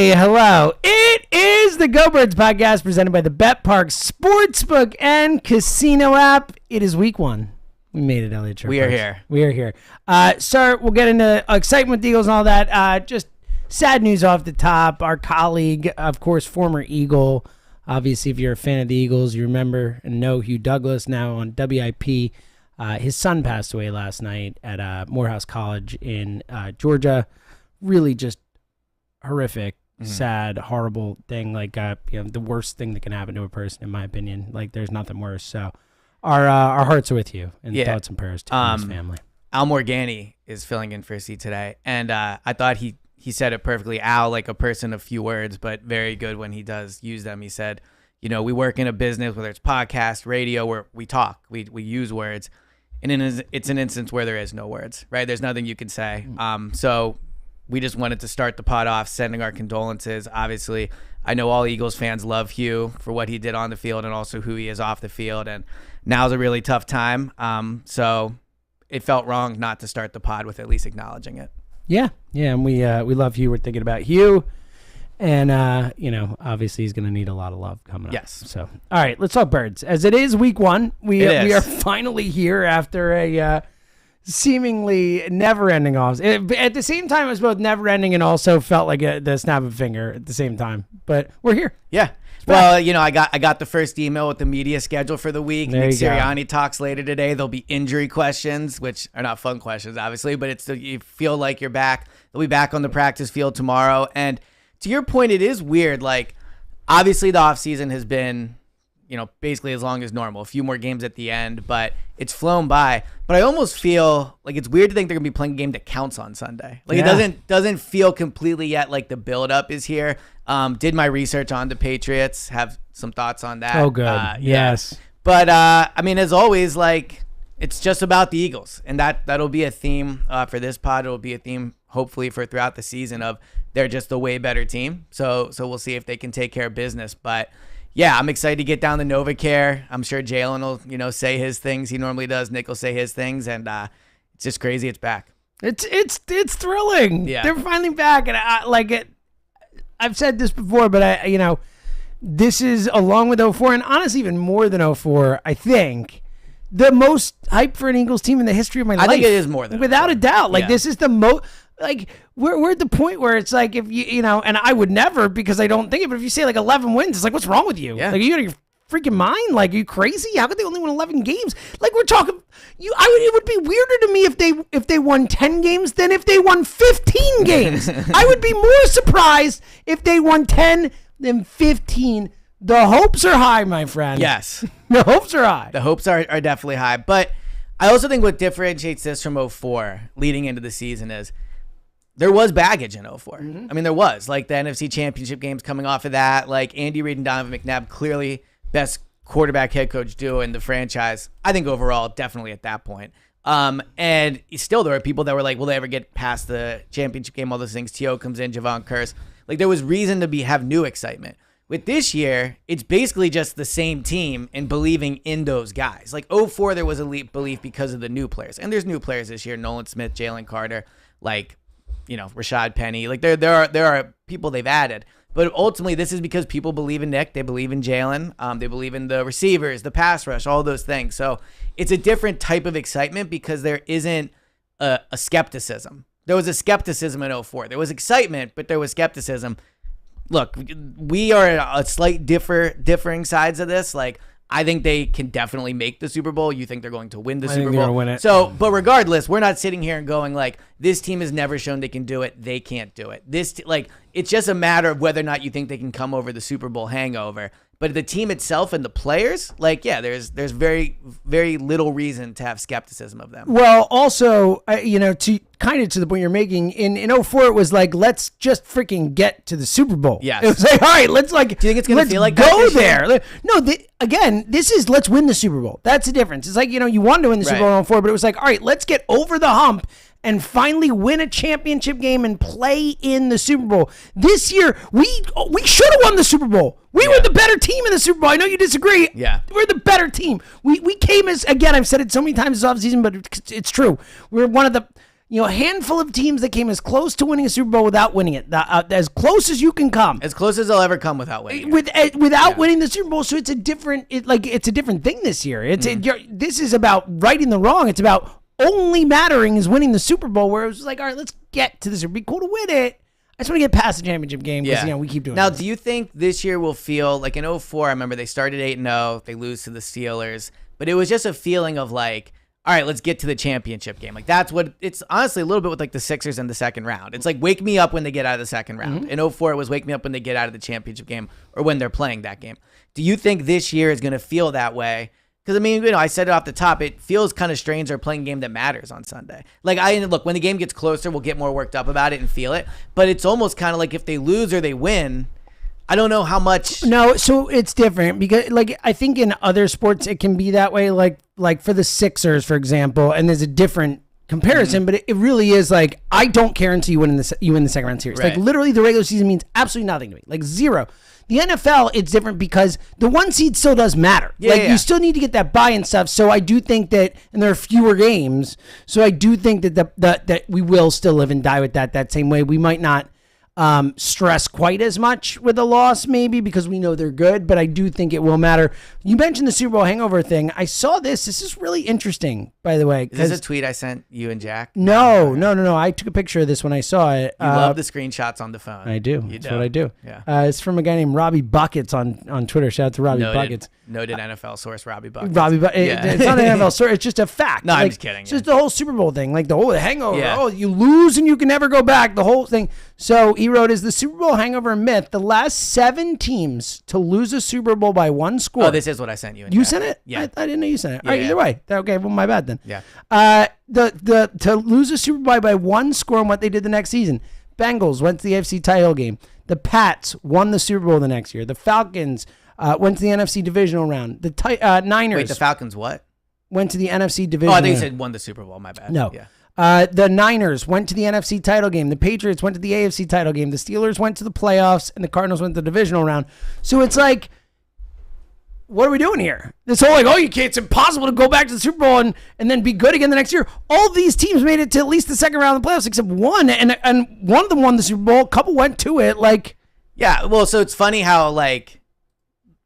Hey, hello. It is the Go Birds podcast presented by the Bet Park Sportsbook and Casino app. It is week 1. We made it, Elliot. We are here. We are here. Sir, we'll get into excitement with the Eagles and all that. Just sad news off the top. Our colleague, of course, former Eagle. Obviously, if you're a fan of the Eagles, you remember and know Hugh Douglas now on WIP. His son passed away last night at Morehouse College in Georgia. Really just horrific, sad, horrible thing. Like, the worst thing that can happen to a person, in my opinion. Like, there's nothing worse. So our hearts are with you, and thoughts and prayers to his family. Al Morgani is filling in for C today, and I thought he said it perfectly. Al, like a person of few words, but very good when he does use them. He said, we work in a business, whether it's podcast, radio, where we talk, we use words, and it's an instance where there is no words, right? There's nothing you can say. So we just wanted to start the pod off sending our condolences. Obviously, I know all Eagles fans love Hugh for what he did on the field and also who he is off the field. And now's a really tough time. So it felt wrong not to start the pod with at least acknowledging it. Yeah. And we love Hugh. We're thinking about Hugh. And, obviously he's going to need a lot of love coming up. Yes. So, all right, let's talk birds. As it is week 1, we are finally here after a seemingly never-ending off. At the same time, it was both never-ending and also felt like the snap of a finger at the same time. But we're here. Yeah. Well, I got the first email with the media schedule for the week. Nick Sirianni talks later today. There'll be injury questions, which are not fun questions, obviously, but you feel like you're back. They'll be back on the practice field tomorrow. And to your point, it is weird. Like, obviously the offseason has been, basically as long as normal. A few more games at the end, but it's flown by. But I almost feel like it's weird to think they're going to be playing a game that counts on Sunday. Like, It doesn't feel completely yet like the buildup is here. Did my research on the Patriots. Have some thoughts on that. Oh, good. Yes. But, as always, like, it's just about the Eagles. And that'll be a theme for this pod. It'll be a theme, hopefully, for throughout the season of they're just a way better team. So we'll see if they can take care of business. But yeah, I'm excited to get down to NovaCare. I'm sure Jalen will, say his things he normally does. Nick will say his things, and it's just crazy. It's back. It's thrilling. Yeah, they're finally back, and I like it. I've said this before, but this is along with 04, and honestly, even more than 04. I think the most hype for an Eagles team in the history of my life. I think it is more than without a doubt. Like this is the most. Like we're at the point where it's like if and I would never because I don't think it. But if you say like 11 wins, it's like what's wrong with you? Yeah. Like are you out of your freaking mind? Like are you crazy? How could they only win 11 games? Like we're talking. It would be weirder to me if they won 10 games than if they won 15 games. I would be more surprised if they won 10 than 15. The hopes are high, my friend. Yes, the hopes are high. The hopes are definitely high. But I also think what differentiates this from 04 leading into the season is. There was baggage in 04. I mean, there was. Like, the NFC Championship games coming off of that. Like, Andy Reid and Donovan McNabb, clearly best quarterback head coach duo in the franchise. I think overall, definitely at that point. And still, there were people that were like, will they ever get past the championship game, all those things. T.O. comes in, Javon Curse. Like, there was reason to have new excitement. With this year, it's basically just the same team and believing in those guys. Like, 04, there was elite belief because of the new players. And there's new players this year. Nolan Smith, Jalen Carter, like... Rashad Penny, like there are people they've added, but ultimately this is because people believe in Nick, they believe in Jalen, they believe in the receivers, the pass rush, all those things. So it's a different type of excitement because there isn't a skepticism. There was a skepticism in 04. There was excitement, but there was skepticism. Look, we are a slight differing sides of this. Like, I think they can definitely make the Super Bowl. You think they're going to win the Super Bowl. Win it. So, but regardless, we're not sitting here and going like, this team has never shown they can do it. They can't do it. It's just a matter of whether or not you think they can come over the Super Bowl hangover. But the team itself and the players, there's very, very little reason to have skepticism of them. Well, also, to kind of to the point you're making, in 04, it was like, let's just freaking get to the Super Bowl. Yes. It was like, all right, let's like, do you think it's going to feel like go there? No, again, this is let's win the Super Bowl. That's the difference. It's like, you wanted to win the Super Bowl in 04, but it was like, all right, let's get over the hump and finally win a championship game and play in the Super Bowl. This year, we should have won the Super Bowl. We were the better team in the Super Bowl. I know you disagree. Yeah. We're the better team. We came as, again, I've said it so many times this offseason, but it's true. We're one of the, a handful of teams that came as close to winning a Super Bowl without winning it. As close as you can come. As close as they'll ever come without winning it. Without winning the Super Bowl. So it's a different thing this year. This is about righting the wrong. It's about only mattering is winning the Super Bowl, where it was like, all right, let's get to this. It'd be cool to win it. I just want to get past the championship game because we keep doing Now, this. do you think this year will feel like in 2004, I remember they started 8-0, they lose to the Steelers, but it was just a feeling of like, all right, let's get to the championship game. Like that's what it's honestly a little bit with like the Sixers in the second round. It's like wake me up when they get out of the second round. In 2004, it was wake me up when they get out of the championship game or when they're playing that game. Do you think this year is going to feel that way? Because, I mean, I said it off the top. It feels kind of strange they're playing a game that matters on Sunday. Like, look, when the game gets closer, we'll get more worked up about it and feel it. But it's almost kind of like if they lose or they win, I don't know how much. No, so it's different because, like, I think in other sports it can be that way. Like for the Sixers, for example, and there's a different comparison, but it really is like, I don't care until you win the second round series. Right. Like, literally, the regular season means absolutely nothing to me. Like, zero. The NFL, it's different because the one seed still does matter. You still need to get that buy and stuff. So I do think that, and there are fewer games. So I do think that that we will still live and die with that same way. We might not stress quite as much with a loss, maybe because we know they're good, but I do think it will matter. You mentioned the Super Bowl hangover thing. I saw this. This is really interesting, by the way. Is this a tweet I sent you and Jack? No. I took a picture of this when I saw it. You love the screenshots on the phone. I do. That's what I do. Yeah. It's from a guy named Robbie Buckets on Twitter. Shout out to Robbie Buckets. Noted NFL source Robbie Buckets. It's not an NFL source. It's just a fact. No, I'm just kidding. It's just the whole Super Bowl thing, like the whole hangover. Yeah. Oh, you lose and you can never go back. The whole thing. So he wrote, "Is the Super Bowl hangover a myth? The last 7 teams to lose a Super Bowl by one score." Oh, this is what I sent you. You sent it? Yeah. I didn't know you sent it. All right, either way. Okay, well, my bad then. Yeah. The to lose a Super Bowl by one score and what they did the next season. Bengals went to the AFC title game. The Pats won the Super Bowl the next year. The Falcons went to the NFC divisional round. The Niners. Wait, the Falcons what? Went to the NFC divisional round. Oh, I think you round. said won the Super Bowl. My bad. No. Yeah. The Niners went to the NFC title game. The Patriots went to the AFC title game. The Steelers went to the playoffs, and the Cardinals went to the divisional round. So it's like, what are we doing here? This whole it's impossible to go back to the Super Bowl and then be good again the next year. All these teams made it to at least the second round of the playoffs, except one, and one of them won the Super Bowl. A couple went to it. Yeah, well, so it's funny how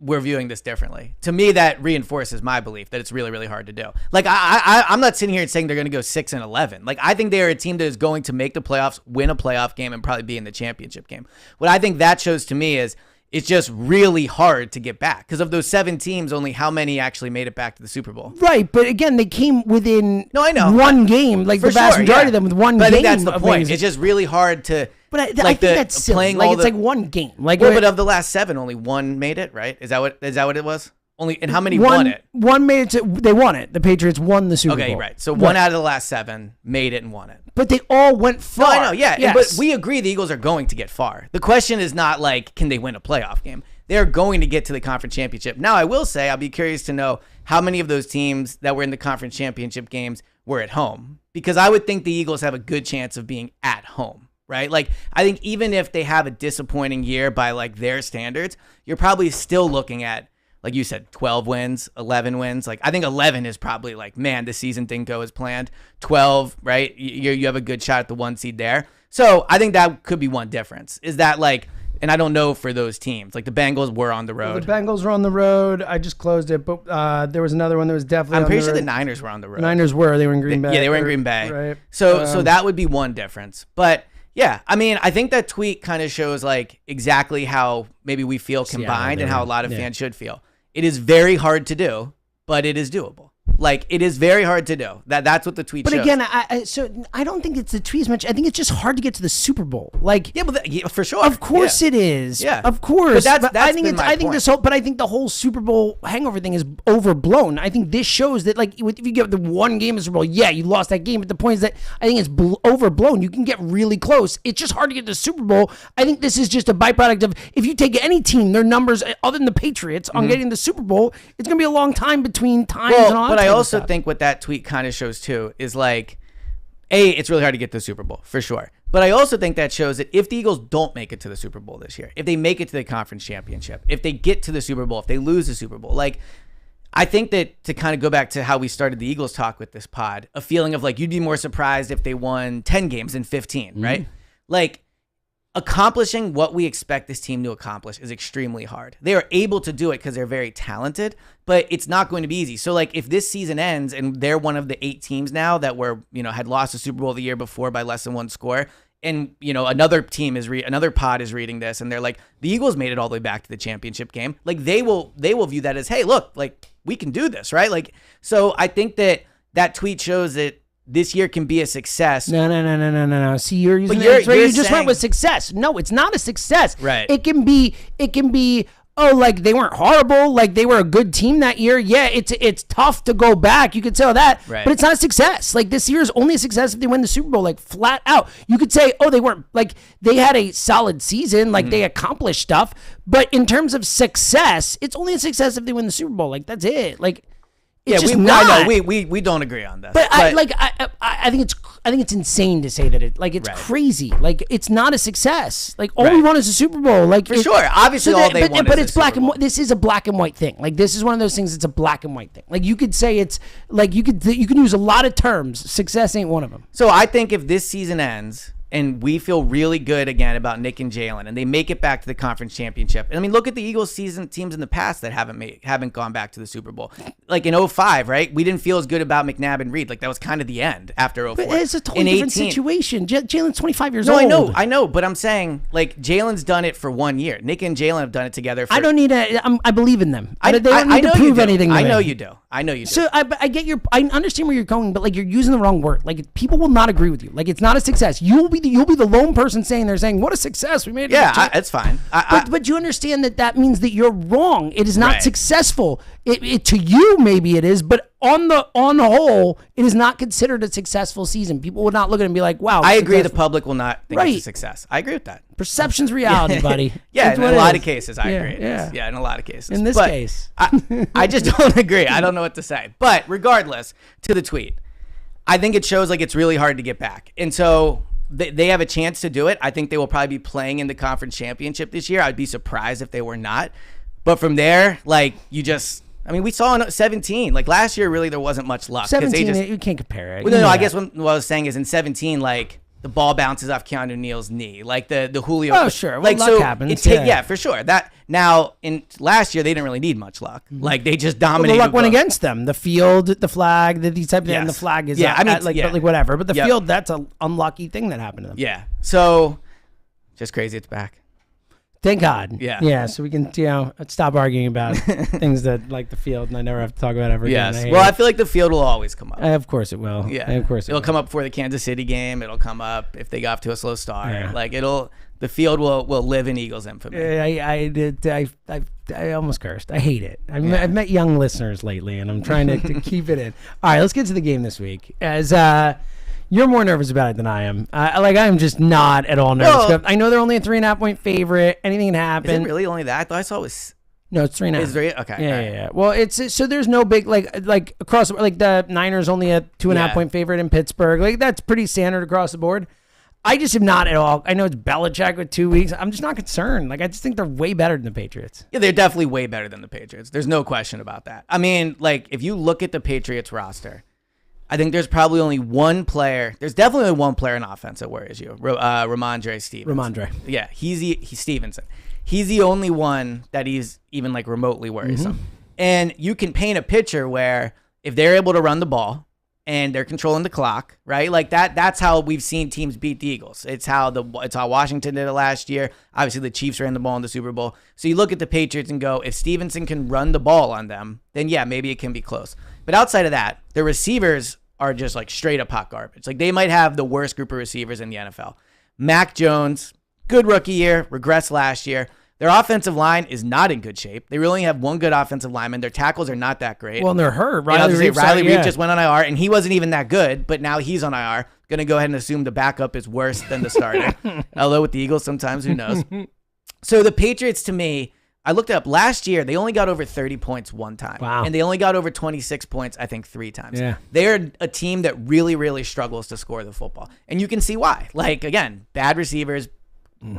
we're viewing this differently. To me, that reinforces my belief that it's really, really hard to do. I'm not sitting here and saying they're going to go 6-11. I think they are a team that is going to make the playoffs, win a playoff game, and probably be in the championship game. What I think that shows to me is it's just really hard to get back. Because of those 7 teams, only how many actually made it back to the Super Bowl? Right, but again, they came within one game. The vast majority of them with one game. But I think that's the point. It's just really hard to... But I think that's silly. It's one game. But of the last 7, only one made it, right? Is that what it was? And how many won it? One made it. They won it. The Patriots won the Super Bowl. Okay, right. So one out of the last 7 made it and won it. But they all went far. No, I know, yeah. Yes. But we agree the Eagles are going to get far. The question is not can they win a playoff game? They're going to get to the conference championship. Now, I will say, I'll be curious to know how many of those teams that were in the conference championship games were at home. Because I would think the Eagles have a good chance of being at home. Right? I think even if they have a disappointing year by their standards, you're probably still looking at, like you said, 12 wins, 11 wins. I think 11 is probably man, the season didn't go as planned. 12, right? You have a good shot at the 1 seed there. So I think that could be one difference. Is that and I don't know for those teams. The Bengals were on the road. Well, the Bengals were on the road. I just closed it, but there was another one that was definitely on the road. I'm pretty sure the Niners were on the road. The Niners were. They were in Green Bay. Yeah, they were in Green Bay. Right. So that would be one difference. But yeah, I mean, I think that tweet kind of shows exactly how maybe we feel combined and how a lot of fans should feel. It is very hard to do, but it is doable. It is very hard to do. That's what the tweet shows. But again, I don't think it's the tweet as much. I think it's just hard to get to the Super Bowl. For sure. Of course it is. Yeah. Of course. But I think the whole Super Bowl hangover thing is overblown. I think this shows that if you get the one game of Super Bowl, you lost that game. But the point is that I think it's overblown. You can get really close. It's just hard to get to the Super Bowl. I think this is just a byproduct of if you take any team, their numbers other than the Patriots on getting the Super Bowl, it's going to be a long time between times and all that. But I also think what that tweet kind of shows too is it's really hard to get to the Super Bowl for sure. But I also think that shows that if the Eagles don't make it to the Super Bowl this year, if they make it to the conference championship, if they get to the Super Bowl, if they lose the Super Bowl, I think that to kind of go back to how we started the Eagles talk with this pod, a feeling of like you'd be more surprised if they won 10 games than 15, right? Like accomplishing what we expect this team to accomplish is extremely hard. They are able to do it because they're very talented, but it's not going to be easy. So like if this season ends and they're one of the 8 teams now that were, had lost the Super Bowl the year before by less than 1 score, and another team another pod is reading this and they're like, the Eagles made it all the way back to the championship game. Like they will view that as, hey, look, like we can do this, right? Like, so I think that tweet shows that this year can be a success. No. See, you're using you just went with success. No, it's not a success. Right. It can be, oh, like they weren't horrible, like they were a good team that year. Yeah, it's tough to go back. You could say all that, right. But it's not a success. Like this year is only a success if they win the Super Bowl, like flat out. You could say, oh, they weren't, like they had a solid season, like they accomplished stuff. But in terms of success, it's only a success if they win the Super Bowl. Like that's it. Like it's just not. I know we don't agree on this. But I think it's insane to say that it's right. crazy. Like it's not a success. Like all we want is a Super Bowl. Like for sure. Obviously, all they want. But it's black and white. This is a black and white thing. Like this is one of those things. It's a black and white thing. Like you could say it's like you could use a lot of terms. Success ain't one of them. So I think if this season ends and we feel really good again about Nick and Jalen, and they make it back to the conference championship. And I mean, look at the Eagles season teams in the past that haven't gone back to the Super Bowl. Like in 2005, right? We didn't feel as good about McNabb and Reed. Like that was kind of the end after 2004. But it's a totally different situation. Jalen's 25 years old. No, I know, but I'm saying like Jalen's done it for 1 year. Nick and Jalen have done it together. I don't need I believe in them. They don't need to prove anything. I know you do. So I get I understand where you're going, but like you're using the wrong word. Like people will not agree with you. Like it's not a success. You'll be the lone person saying what a success we made. Yeah, it's fine. But you understand that means that you're wrong. It is not successful. It to you maybe it is, but on the whole, it is not considered a successful season. People would not look at it and be like, "Wow." I agree. The public will not think it's a success. I agree with that. Perception's reality, buddy. Yeah, in a lot of cases, I agree. Yeah, in a lot of cases. In this case, I just don't agree. I don't know what to say. But regardless, to the tweet, I think it shows like it's really hard to get back, and so. They have a chance to do it. I think they will probably be playing in the conference championship this year. I'd be surprised if they were not. But from there, like we saw in 17, like last year, really there wasn't much luck. 17, you can't compare it. Well, no, I guess what I was saying is in 17, like the ball bounces off Keanu Neal's knee, like the Julio. Oh, sure. Well, like luck happens. Yeah, for sure. That now in last year they didn't really need much luck. Like they just dominated. The luck went against them. The field, the flag, these type of things. And the flag is but whatever. But the field, that's an unlucky thing that happened to them. Yeah. So just crazy. It's back. Thank God. Yeah. Yeah. So we can, stop arguing about things that like the field, and I never have to talk about it ever again. Yes. Well, I feel like the field will always come up. Of course it will. Yeah. Of course it'll come up before the Kansas City game. It'll come up if they got off to a slow start. Yeah. Like the field will live in Eagles infamy. I almost cursed. I hate it. I've met young listeners lately, and I'm trying to keep it in. All right, let's get to the game this week. As you're more nervous about it than I am. I'm just not at all nervous. Well, I know they're only a 3.5-point favorite. Anything can happen. Is it really only that? I thought I saw it was. No, it's 3.5. It's 3. Okay. Yeah. Well, it's so there's no big like across like the Niners only a 2.5-point favorite in Pittsburgh. Like that's pretty standard across the board. I just am not at all. I know it's Belichick with 2 weeks. I'm just not concerned. Like I just think they're way better than the Patriots. Yeah, they're definitely way better than the Patriots. There's no question about that. I mean, like if you look at the Patriots roster. I think there's probably only one player. There's definitely only one player in offense that worries you. Ramondre Stevenson. Ramondre. Yeah, he's Stevenson. He's the only one that he's even like remotely worrisome. Mm-hmm. And you can paint a picture where if they're able to run the ball and they're controlling the clock, right? Like that's how we've seen teams beat the Eagles. It's how Washington did it last year. Obviously the Chiefs ran the ball in the Super Bowl. So you look at the Patriots and go, if Stevenson can run the ball on them, then yeah, maybe it can be close. But outside of that, the receivers are just like straight up hot garbage. Like they might have the worst group of receivers in the NFL. Mac Jones, good rookie year, regressed last year. Their offensive line is not in good shape. They really only have one good offensive lineman. Their tackles are not that great. Well, and they're hurt. Riley Reed just went on IR, and he wasn't even that good, but now he's on IR. Going to go ahead and assume the backup is worse than the starter. Although with the Eagles, sometimes, who knows? So the Patriots, to me, I looked up last year, they only got over 30 points one time. Wow. And they only got over 26 points, I think, 3 times. Yeah. They're a team that really, really struggles to score the football. And you can see why. Like, again, bad receivers,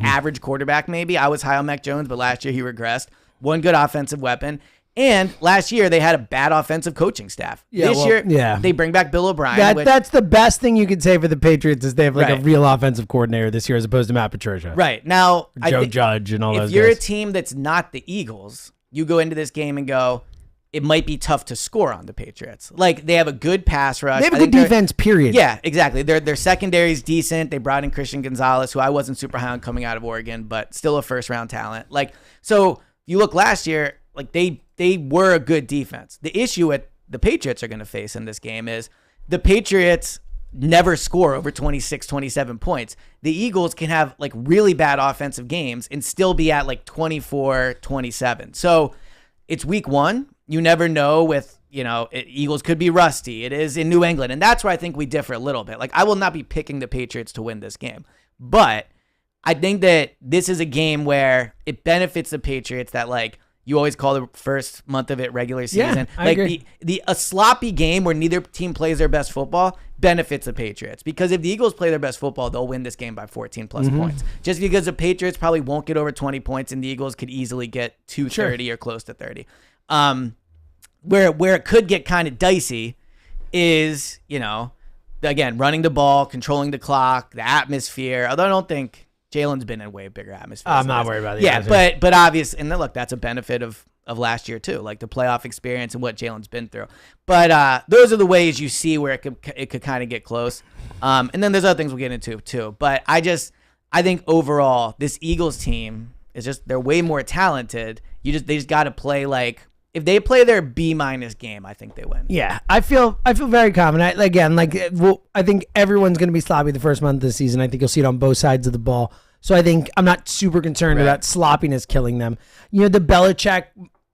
average quarterback maybe. I was high on Mac Jones, but last year he regressed. One good offensive weapon. And last year they had a bad offensive coaching staff. This year, they bring back Bill O'Brien. That's the best thing you could say for the Patriots is they have a real offensive coordinator this year as opposed to Matt Patricia. Right. Now, Joe Judge and all those guys. If you're a team that's not the Eagles, you go into this game and go, it might be tough to score on the Patriots. Like, they have a good pass rush. They have a good defense, period. Yeah, exactly. Their secondary is decent. They brought in Christian Gonzalez, who I wasn't super high on coming out of Oregon, but still a first-round talent. Like, so you look last year, like they were a good defense. The issue with the Patriots are going to face in this game is the Patriots never score over 26, 27 points. The Eagles can have like really bad offensive games and still be at like 24, 27. So it's week 1. You never know with, Eagles could be rusty. It is in New England. And that's where I think we differ a little bit. Like, I will not be picking the Patriots to win this game. But I think that this is a game where it benefits the Patriots that, like, you always call the first month of it regular season. Yeah, I agree. A sloppy game where neither team plays their best football benefits the Patriots. Because if the Eagles play their best football, they'll win this game by 14 plus points. Just because the Patriots probably won't get over 20 points and the Eagles could easily get to 30 or close to 30. Where it could get kind of dicey is, again, running the ball, controlling the clock, the atmosphere. Although I don't think Jalen's been in way bigger atmosphere. I'm not worried about the atmosphere. But obvious, and then look, that's a benefit of last year too, like the playoff experience and what Jalen's been through. But those are the ways you see where it could kind of get close. And then there's other things we'll get into too. But I think overall this Eagles team is they're way more talented. They just got to play like. If they play their B- game, I think they win. Yeah, I feel very confident. I think everyone's going to be sloppy the first month of the season. I think you'll see it on both sides of the ball. So I think I'm not super concerned about sloppiness killing them. The Belichick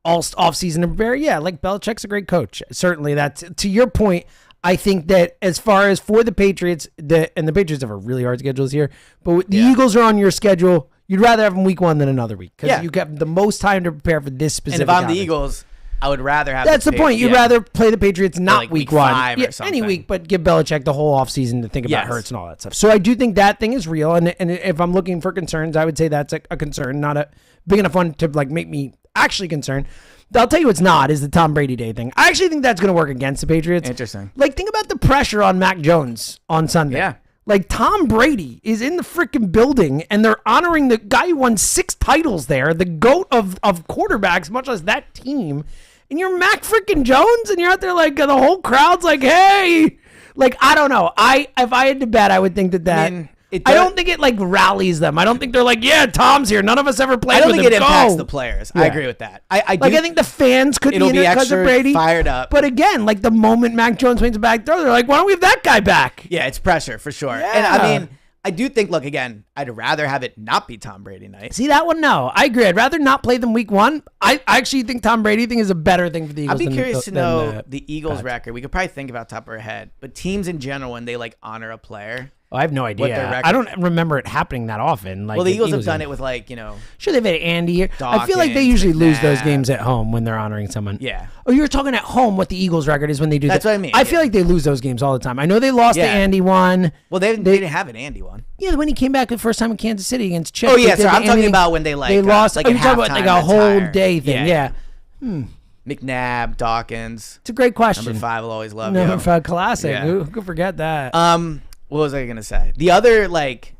all offseason Belichick's a great coach. Certainly, that's to your point. I think that as far as for the Patriots, the Patriots have a really hard schedule this year, but the Eagles are on your schedule. You'd rather have them week 1 than another week because you have the most time to prepare for this specific. And if I'm the Eagles, I would rather have. That's the point. You'd rather play the Patriots not like week 1, 5 or something. any week, but give Belichick the whole offseason to think about Hurts and all that stuff. So I do think that thing is real, and if I'm looking for concerns, I would say that's a concern, not a big enough one to like make me actually concerned. I'll tell you what's not is the Tom Brady Day thing. I actually think that's going to work against the Patriots. Interesting. Like, think about the pressure on Mac Jones on Sunday. Yeah. Like, Tom Brady is in the freaking building, and they're honoring the guy who won 6 titles there, the GOAT of quarterbacks, much less that team. And you're Mac freaking Jones, and you're out there like the whole crowd's like, hey. Like, I don't know. If I had to bet, I would think that. I don't think it like rallies them. I don't think they're like, yeah, Tom's here. None of us ever played with him. I don't think it impacts the players. Yeah. I agree with that. I think the fans could be in it because of Brady. Fired up. But again, like the moment Mac Jones makes a back throw, they're like, why don't we have that guy back? Yeah, it's pressure for sure. Yeah. And I mean, I do think, look, again, I'd rather have it not be Tom Brady night. See, that one, no. I agree. I'd rather not play them week 1. I actually think Tom Brady thing is a better thing for the Eagles. I'd be curious to know the Eagles record. We could probably think about top of our head. But teams in general, when they like honor a player. I have no idea. I don't remember it happening that often. Like, well, the Eagles have done it with Sure, they've had Andy here. I feel like they usually lose those games at home when they're honoring someone. Yeah. Oh, you're talking at home what the Eagles record is when they do that. That's what I mean. I feel like they lose those games all the time. I know they lost the Andy one. Well, they didn't have an Andy one. Yeah, when he came back the first time in Kansas City against Chiefs. Oh, yeah, sorry. I'm talking about when they lost like you're talking about like a whole day thing. Yeah. McNabb, Dawkins. It's a great question. Number 5 will always love you. Number 5 classic. Yeah. Who could forget that? What was I gonna say? The other like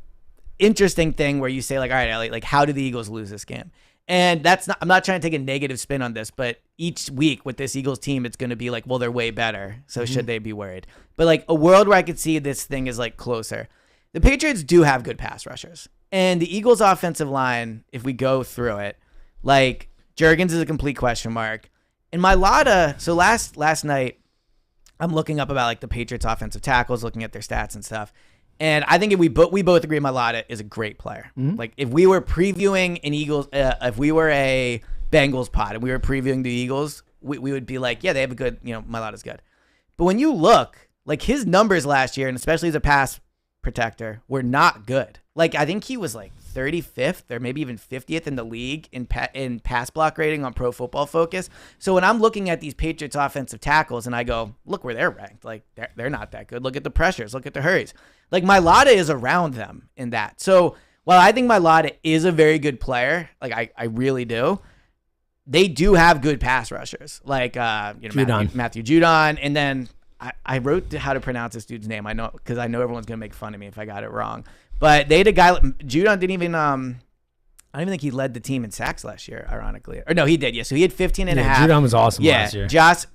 interesting thing where you say like, all right, Elliot, like how do the Eagles lose this game? And I'm not trying to take a negative spin on this, but each week with this Eagles team, it's gonna be like, well, they're way better, so should they be worried? But like a world where I could see this thing is like closer. The Patriots do have good pass rushers, and the Eagles' offensive line, if we go through it, like Juergens is a complete question mark. And Mailata, so last night. I'm looking up about like the Patriots offensive tackles, looking at their stats and stuff. And I think we both agree Mailata is a great player. Mm-hmm. Like if we were previewing an Eagles, if we were a Bengals pod and we were previewing the Eagles, we would be like, yeah, they have a good, Mailata's good. But when you look, like his numbers last year, and especially as a pass protector, were not good. Like I think he was like 35th or maybe even 50th in the league in pass block rating on Pro Football Focus. So when I'm looking at these Patriots offensive tackles and I go, look where they're ranked. Like they're not that good. Look at the pressures. Look at the hurries. Like Mailata is around them in that. So while I think Mailata is a very good player, like I really do, they do have good pass rushers, like Matthew Judon, and then I wrote how to pronounce this dude's name. I know because I know everyone's gonna make fun of me if I got it wrong. But they had a guy. Judon didn't even. I don't even think he led the team in sacks last year. Ironically, or no, he did. Yeah, so he had 15 and a half. Judon was awesome last year. Josh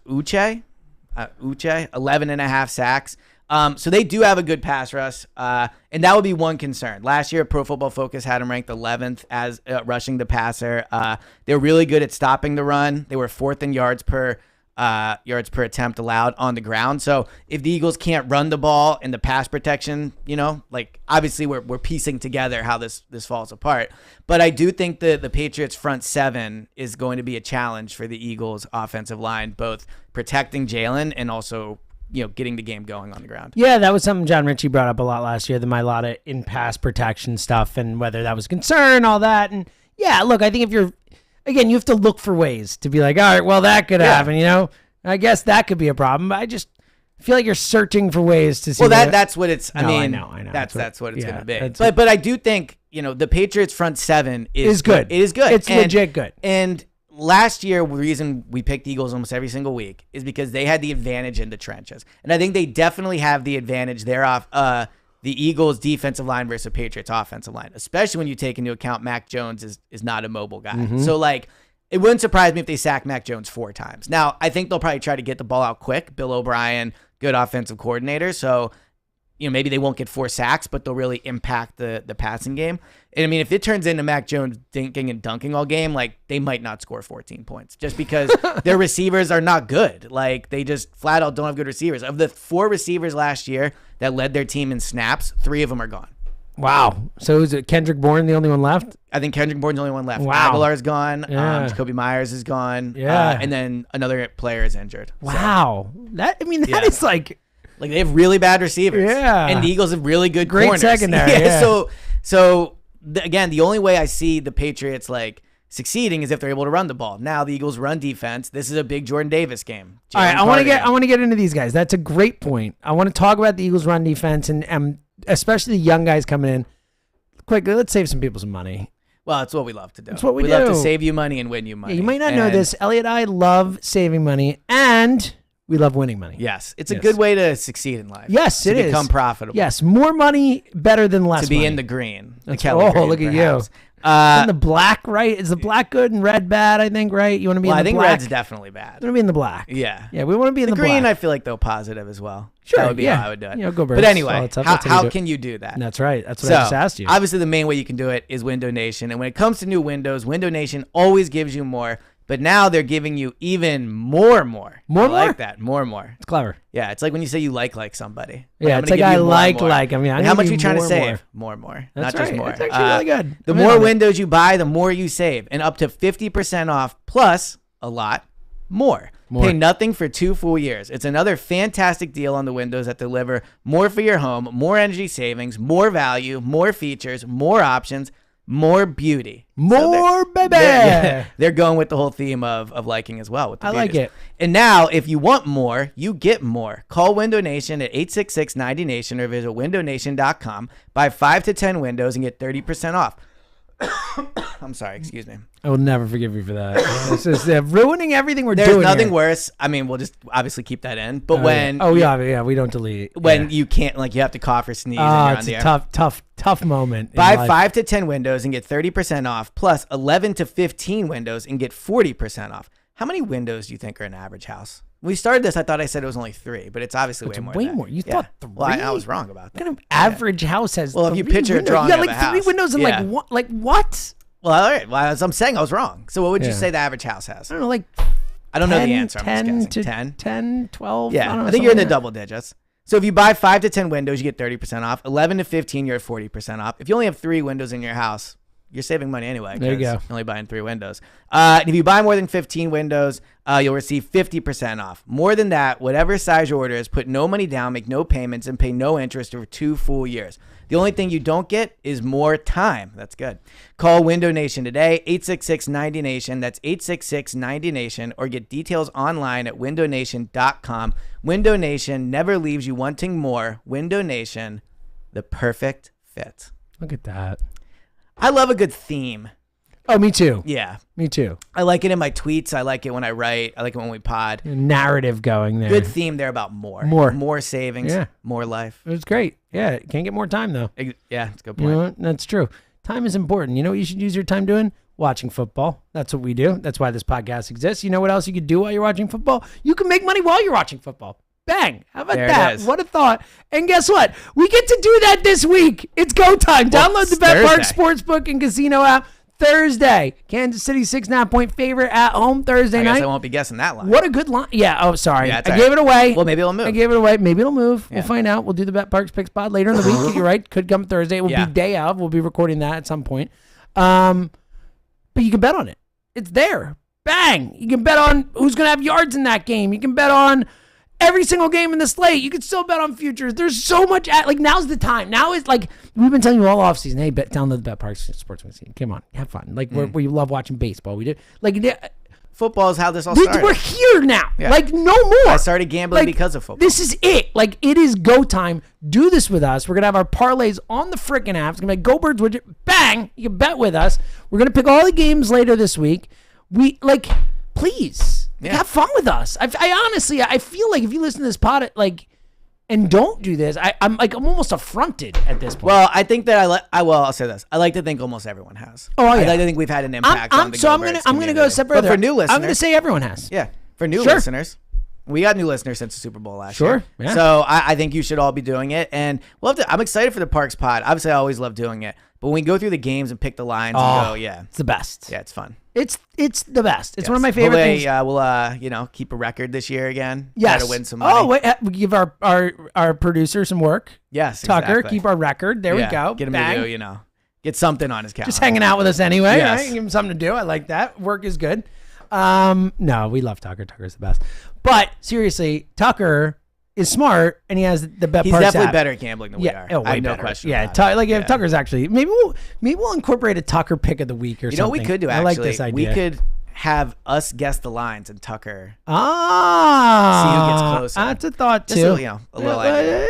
Uche, 11 and a half sacks. So they do have a good pass rush, and that would be one concern. Last year, Pro Football Focus had them ranked 11th as rushing the passer. They were really good at stopping the run. They were 4th in yards per attempt allowed on the ground. So if the Eagles can't run the ball and the pass protection, like obviously we're piecing together how this falls apart. But I do think the Patriots front seven is going to be a challenge for the Eagles offensive line, both protecting Jalen and also getting the game going on the ground. Yeah, that was something John Ritchie brought up a lot last year, the Mailata in pass protection stuff and whether that was concern, all that. And yeah, look, I think if you're, again, you have to look for ways to be like, all right, well, that could happen, I guess that could be a problem. But I just feel like you're searching for ways to see. Well, that's what it's, I know. That's what it's going to be. But I do think, the Patriots front seven is good. It is good. It's legit good. And last year, the reason we picked the Eagles almost every single week is because they had the advantage in the trenches. And I think they definitely have the advantage there off the Eagles' defensive line versus the Patriots' offensive line, especially when you take into account Mac Jones is not a mobile guy. Mm-hmm. So, it wouldn't surprise me if they sack Mac Jones 4 times. Now, I think they'll probably try to get the ball out quick. Bill O'Brien, good offensive coordinator. So, maybe they won't get 4 sacks, but they'll really impact the passing game. And I mean, if it turns into Mac Jones dinking and dunking all game, they might not score 14 points just because their receivers are not good. They just flat out don't have good receivers. Of the 4 receivers last year that led their team in snaps, 3 of them are gone. Wow. So is it Kendrick Bourne the only one left? I think Kendrick Bourne's the only one left. Wow. Aguilar's gone. Yeah. Jacoby Myers is gone. Yeah. And then another player is injured. Wow. So, that is they have really bad receivers. Yeah. And the Eagles have really good great corners. Secondary. Yeah. So again, the only way I see the Patriots succeeding is if they're able to run the ball. Now the Eagles run defense. This is a big Jordan Davis game. All right, I want to get into these guys. That's a great point. I want to talk about the Eagles run defense and especially the young guys coming in. Quick, let's save some people some money. Well, it's what we love to do. That's what we do. We love to save you money and win you money. Yeah, you might not know this. Elliot and I love saving money and we love winning money. Yes. It's a good way to succeed in life. Yes, it is. To become profitable. Yes. More money, better than less money. To be in the green. Look at you. In the black, right? Is the black good and red bad, I think, right? You want to be in the black? I think red's definitely bad. You want to be in the black. Yeah. Yeah, we want to be in the green, black. I feel like, though, positive as well. Sure. That would be how I would do it. Go Birds. But anyway, how can you do that? That's right. That's what I just asked you. Obviously, the main way you can do it is Window Nation. And when it comes to new windows, Window Nation always gives you more. But now they're giving you even more. More? I like that. More. It's clever. Yeah, it's like when you say you like somebody. Yeah, it's like I like. I mean, how much are you trying to save? More. Not That's just more. That's actually really good. The more windows you buy, the more you save. And up to 50% off plus a lot more. Pay nothing for 2 full years. It's another fantastic deal on the windows that deliver more for your home, more energy savings, more value, more features, more options, more beauty. More, baby. They're going with the whole theme of liking as well. With the I like it. And now, if you want more, you get more. Call Window Nation at 866-90Nation or visit windownation.com. Buy 5 to 10 windows and get 30% off. I'm sorry, excuse me. I will never forgive you for that. It's just ruining everything we're doing. There's nothing here. worse. I mean, we'll just obviously keep that in. But we don't delete. When you can't, you have to cough or sneeze and you're on the air. It's a tough moment. Buy 5 to 10 windows and get 30% off, plus 11 to 15 windows and get 40% off. How many windows do you think are in an average house? When we started this, I thought I said it was only 3, but it's obviously way more. Way more. You thought 3? Well, I was wrong about that. What kind of average house has? Well, if you picture a drawing of a house, 3 windows and what? Well, all right. Well, as I'm saying, I was wrong. So what would you say the average house has? I don't know, I don't know the answer. 10 to 10? 10, 12. Yeah, I think you're in the double digits. So if you buy 5 to 10 windows, you get 30% off. 11 to 15, you're at 40% off. If you only have 3 windows in your house, you're saving money anyway. There you go. You're only buying 3 windows. And if you buy more than 15 windows, you'll receive 50% off. More than that, whatever size your order is, put no money down, make no payments, and pay no interest for 2 full years. The only thing you don't get is more time. That's good. Call Window Nation today, 866-90Nation. That's 866-90Nation. Or get details online at windownation.com. Window Nation never leaves you wanting more. Window Nation, the perfect fit. Look at that. I love a good theme. Oh, me too. Yeah. Me too. I like it in my tweets. I like it when I write. I like it when we pod. Narrative going there. Good theme there about more. More savings. Yeah. More life. It was great. Yeah. Can't get more time, though. Yeah, it's a good You point. know what? That's true. Time is important. You know what you should use your time doing? Watching football. That's what we do. That's why this podcast exists. You know what else you could do while you're watching football? You can make money while you're watching football. Bang. How about that? What a thought. And guess what? We get to do that this week. It's go time. Download the BetPark Sportsbook and Casino app Thursday. Kansas City 6.5-point favorite at home Thursday night. I won't be guessing that line. What a good line. Yeah. Oh, sorry. Yeah, I gave it away. Well, maybe it'll move. I gave it away. Maybe it'll move. Yeah. We'll find out. We'll do the BetParks Picks pod later in the week. You're right. Could come Thursday. It will be day of. We'll be recording that at some point. But you can bet on it. It's there. Bang. You can bet on who's going to have yards in that game. You can bet on every single game in the slate. You can still bet on futures. There's so much. Now's the time. Now is like, we've been telling you all offseason, hey, download the BetParks Sportsbook. Come on. Have fun. Like, we love watching baseball. We do. Like, football is how this all started. We're here now. Yeah. Like, no more. I started gambling because of football. This is it. Like, it is go time. Do this with us. We're going to have our parlays on the freaking app. It's going to be like Go Birds widget. Bang. You can bet with us. We're going to pick all the games later this week. Please. Have fun with us. I honestly, I feel like if you listen to this pod, and don't do this, I'm almost affronted at this point. Well, I think that I'll say this. I like to think almost everyone has. Oh, yeah. I like to think we've had an impact on the So I'm gonna go a step further. But for new listeners, I'm gonna say everyone has. Yeah, for new listeners, we got new listeners since the Super Bowl last year. Yeah. So I think you should all be doing it, and I'm excited for the Parks pod. Obviously, I always love doing it, but when we go through the games and pick the lines and go, it's the best. Yeah, it's fun. It's the best. It's one of my favorite things. We'll keep a record this year again. Yes. Try to win some money. Oh, wait, we give our producer some work. Yes, Tucker, exactly. keep our record. There we go. Get him to do, get something on his calendar. Just hanging out with us anyway. Yes. Right? Give him something to do. I like that. Work is good. No, we love Tucker. Tucker's the best. But seriously, Tucker is smart, and he has the BetParks He's definitely app. better at gambling than we are. Oh, I have no better. question. Yeah, if Tucker's actually maybe we'll incorporate a Tucker pick of the week or something. You know what we could do? Actually, I like this idea. We could have us guess the lines and Tucker see who gets closer. That's a thought too. Just a little idea.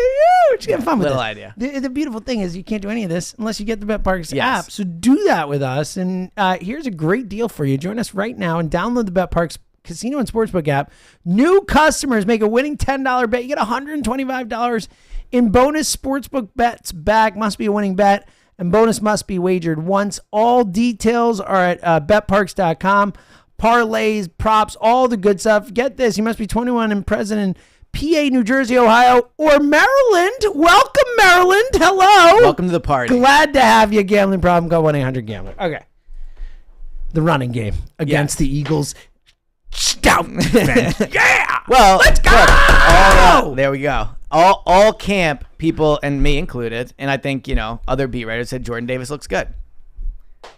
We're just getting fun with little this. idea. The beautiful thing is you can't do any of this unless you get the BetParks Yes. app. So do that with us. And here's a great deal for you. Join us right now and download the BetParks Casino and Sportsbook app. New customers make a winning $10 bet. You get $125 in bonus sportsbook bets back. Must be a winning bet. And bonus must be wagered once. All details are at betparks.com. Parlays, props, all the good stuff. Get this. You must be 21 and present in PA, New Jersey, Ohio, or Maryland. Welcome, Maryland. Hello. Welcome to the party. Glad to have you. Gambling problem, call 1-800-GAMBLER. Okay. The running game against the Eagles. Stout defense. Yeah. Well, let's go. There we go. All camp people, and me included, and I think other beat writers said Jordan Davis looks good.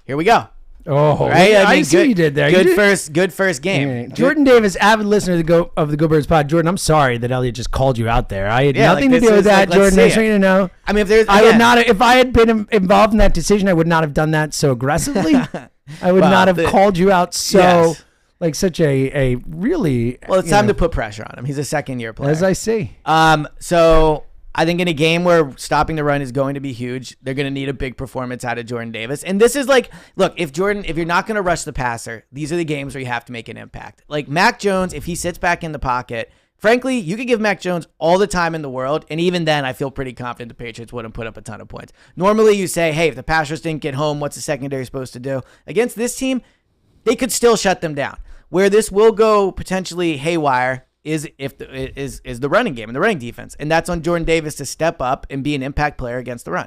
Here we go. Oh, right? I see what you did there. Good first game. Yeah. Jordan Davis, avid listener of the Go Birds pod. Jordan, I'm sorry that Elliot just called you out there. I had nothing to do with that, Jordan. I just want you to know. I mean, if I had been involved in that decision, I would not have done that so aggressively. I would not have called you out like such a really. Well, it's time to put pressure on him. He's a second-year player. As I see. So I think in a game where stopping the run is going to be huge, they're going to need a big performance out of Jordan Davis. And this is look, if you're not going to rush the passer, these are the games where you have to make an impact. Like Mac Jones, if he sits back in the pocket, frankly, you could give Mac Jones all the time in the world, and even then, I feel pretty confident the Patriots wouldn't put up a ton of points. Normally, you say, hey, if the passers didn't get home, what's the secondary supposed to do? Against this team, they could still shut them down. Where this will go potentially haywire is the running game and the running defense. And that's on Jordan Davis to step up and be an impact player against the run.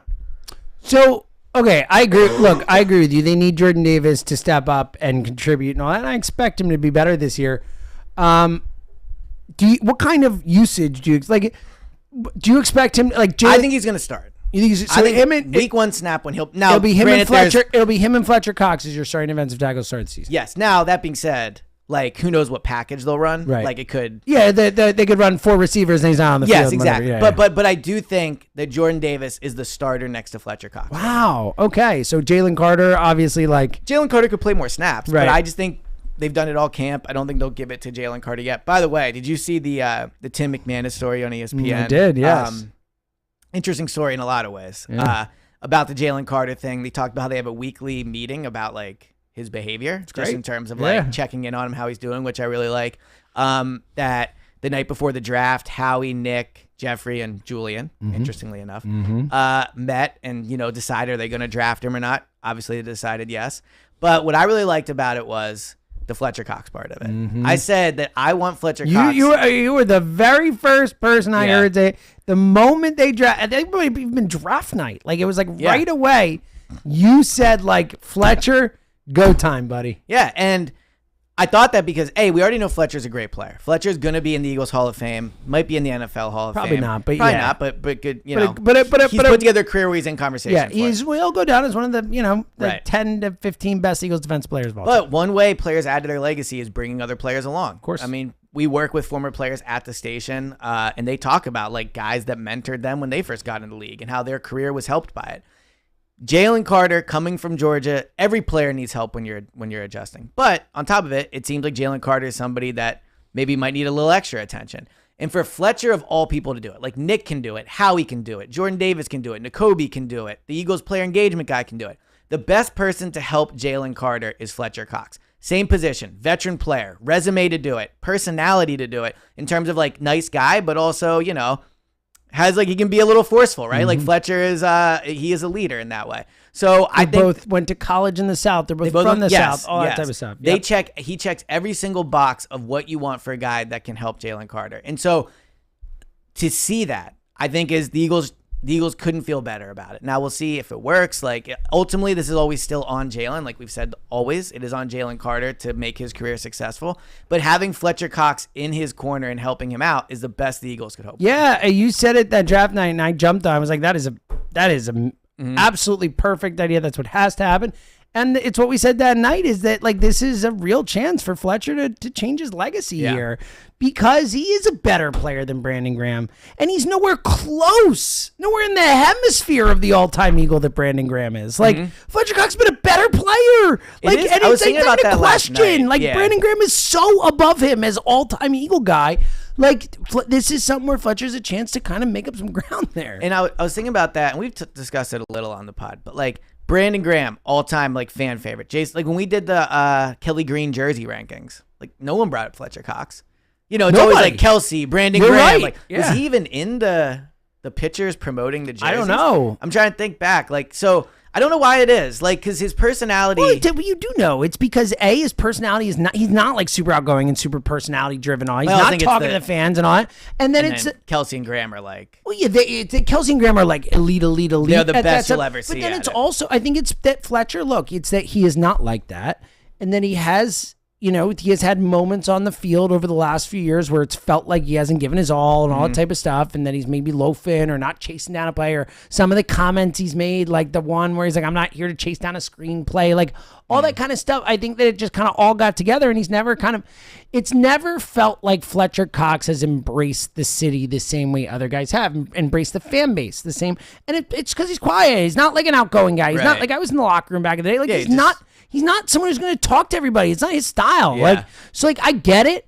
So, okay, I agree. Look, I agree with you. They need Jordan Davis to step up and contribute and all that. And I expect him to be better this year. What kind of usage do you expect him I think he's going to start. You think week one snap when it'll be him and Fletcher. It'll be him and Fletcher Cox as your starting defensive tackle to start the season. Yes. Now that being said, who knows what package they'll run? Right. It could. Yeah, they could run 4 receivers and he's not on the field. Yes, exactly. Yeah, but I do think that Jordan Davis is the starter next to Fletcher Cox. Wow. Okay. So Jalen Carter, obviously, Jalen Carter could play more snaps, right. But I just think they've done it all camp. I don't think they'll give it to Jalen Carter yet. By the way, did you see the Tim McManus story on ESPN? I did. Yes. Interesting story in a lot of ways. Yeah. About the Jalen Carter thing. They talked about how they have a weekly meeting about his behavior, just great. in terms of like checking in on him, how he's doing, which I really like. That the night before the draft, Howie, Nick, Jeffrey, and Julian, interestingly enough, met and, decided are they going to draft him or not. Obviously, they decided yes. But what I really liked about it was the Fletcher Cox part of it. I said that I want Fletcher Cox. You were the very first person I heard say the moment they draft. I think it might have even draft night. Like it was like right away. You said like Fletcher, go time, buddy. Yeah, and I thought that because we already know Fletcher's a great player. Fletcher's going to be in the Eagles Hall of Fame. Might be in the NFL Hall of Probably Fame. not, but Probably yeah. not, but good. He's But put together a career where he's in conversation. Yeah, for it. he'll go down as one of the 10 to 15 best Eagles defense players of all time. But one way players add to their legacy is bringing other players along. Of course. I mean, we work with former players at the station, and they talk about like guys that mentored them when they first got into the league and how their career was helped by it. Jalen Carter coming from Georgia, every player needs help when you're adjusting. But on top of it, it seems like Jalen Carter is somebody that maybe might need a little extra attention. And for Fletcher of all people to do it, like Nick can do it, Howie can do it, Jordan Davis can do it, N'Kobe can do it, the Eagles player engagement guy can do it. The best person to help Jalen Carter is Fletcher Cox. Same position, veteran player, resume to do it, personality to do it in terms of like nice guy, but also, has like he can be a little forceful, right? Like Fletcher is he is a leader in that way. So I think both went to college in the South. They're both from the South. All that type of stuff. Yep. He checks every single box of what you want for a guy that can help Jalen Carter. And so to see that, I think is the Eagles couldn't feel better about it. Now we'll see if it works. Like ultimately, this is always still on Jalen. Like we've said, always it is on Jalen Carter to make his career successful. But having Fletcher Cox in his corner and helping him out is the best the Eagles could hope for. Yeah, you said it that draft night, and I jumped on. I was like, that is a absolutely perfect idea. That's what has to happen. And it's what we said that night is that like this is a real chance for Fletcher to change his legacy here because he is a better player than Brandon Graham. And he's nowhere in the hemisphere of the all-time Eagle that Brandon Graham is. Like Fletcher Cox's been a better player. I was thinking about that last night. Like Brandon Graham is so above him as all-time Eagle guy. Like this is something where Fletcher's a chance to kind of make up some ground there. And I was thinking about that, and we've discussed it a little on the pod, but like Brandon Graham, all-time like fan favorite. Jason, like when we did the Kelly Green jersey rankings, like no one brought up Fletcher Cox. It's always like Kelsey, Brandon Graham. Right. Like was he even in the pictures promoting the jerseys? I don't know. I'm trying to think back. Like so. I don't know why it is. Like, because his personality. Well, you do know. It's because his personality is not. He's not like super outgoing and super personality driven. All he's not talking to the fans and all that. And then Kelsey and Graham are like. Well, yeah, Kelsey and Graham are like elite. They're the best you'll ever see. But then it's also, I think it's that Fletcher. Look, it's that he is not like that, and then he has. He has had moments on the field over the last few years where it's felt like he hasn't given his all and all that type of stuff, and that he's maybe loafing or not chasing down a play, or some of the comments he's made, like the one where he's like, I'm not here to chase down a screenplay, like all that kind of stuff. I think that it just kind of all got together, and it's never felt like Fletcher Cox has embraced the city the same way other guys have, embraced the fan base the same. And it's because he's quiet. He's not like an outgoing guy. He's not like I was in the locker room back in the day. Like he's not someone who's going to talk to everybody. It's not his style. Yeah. I get it.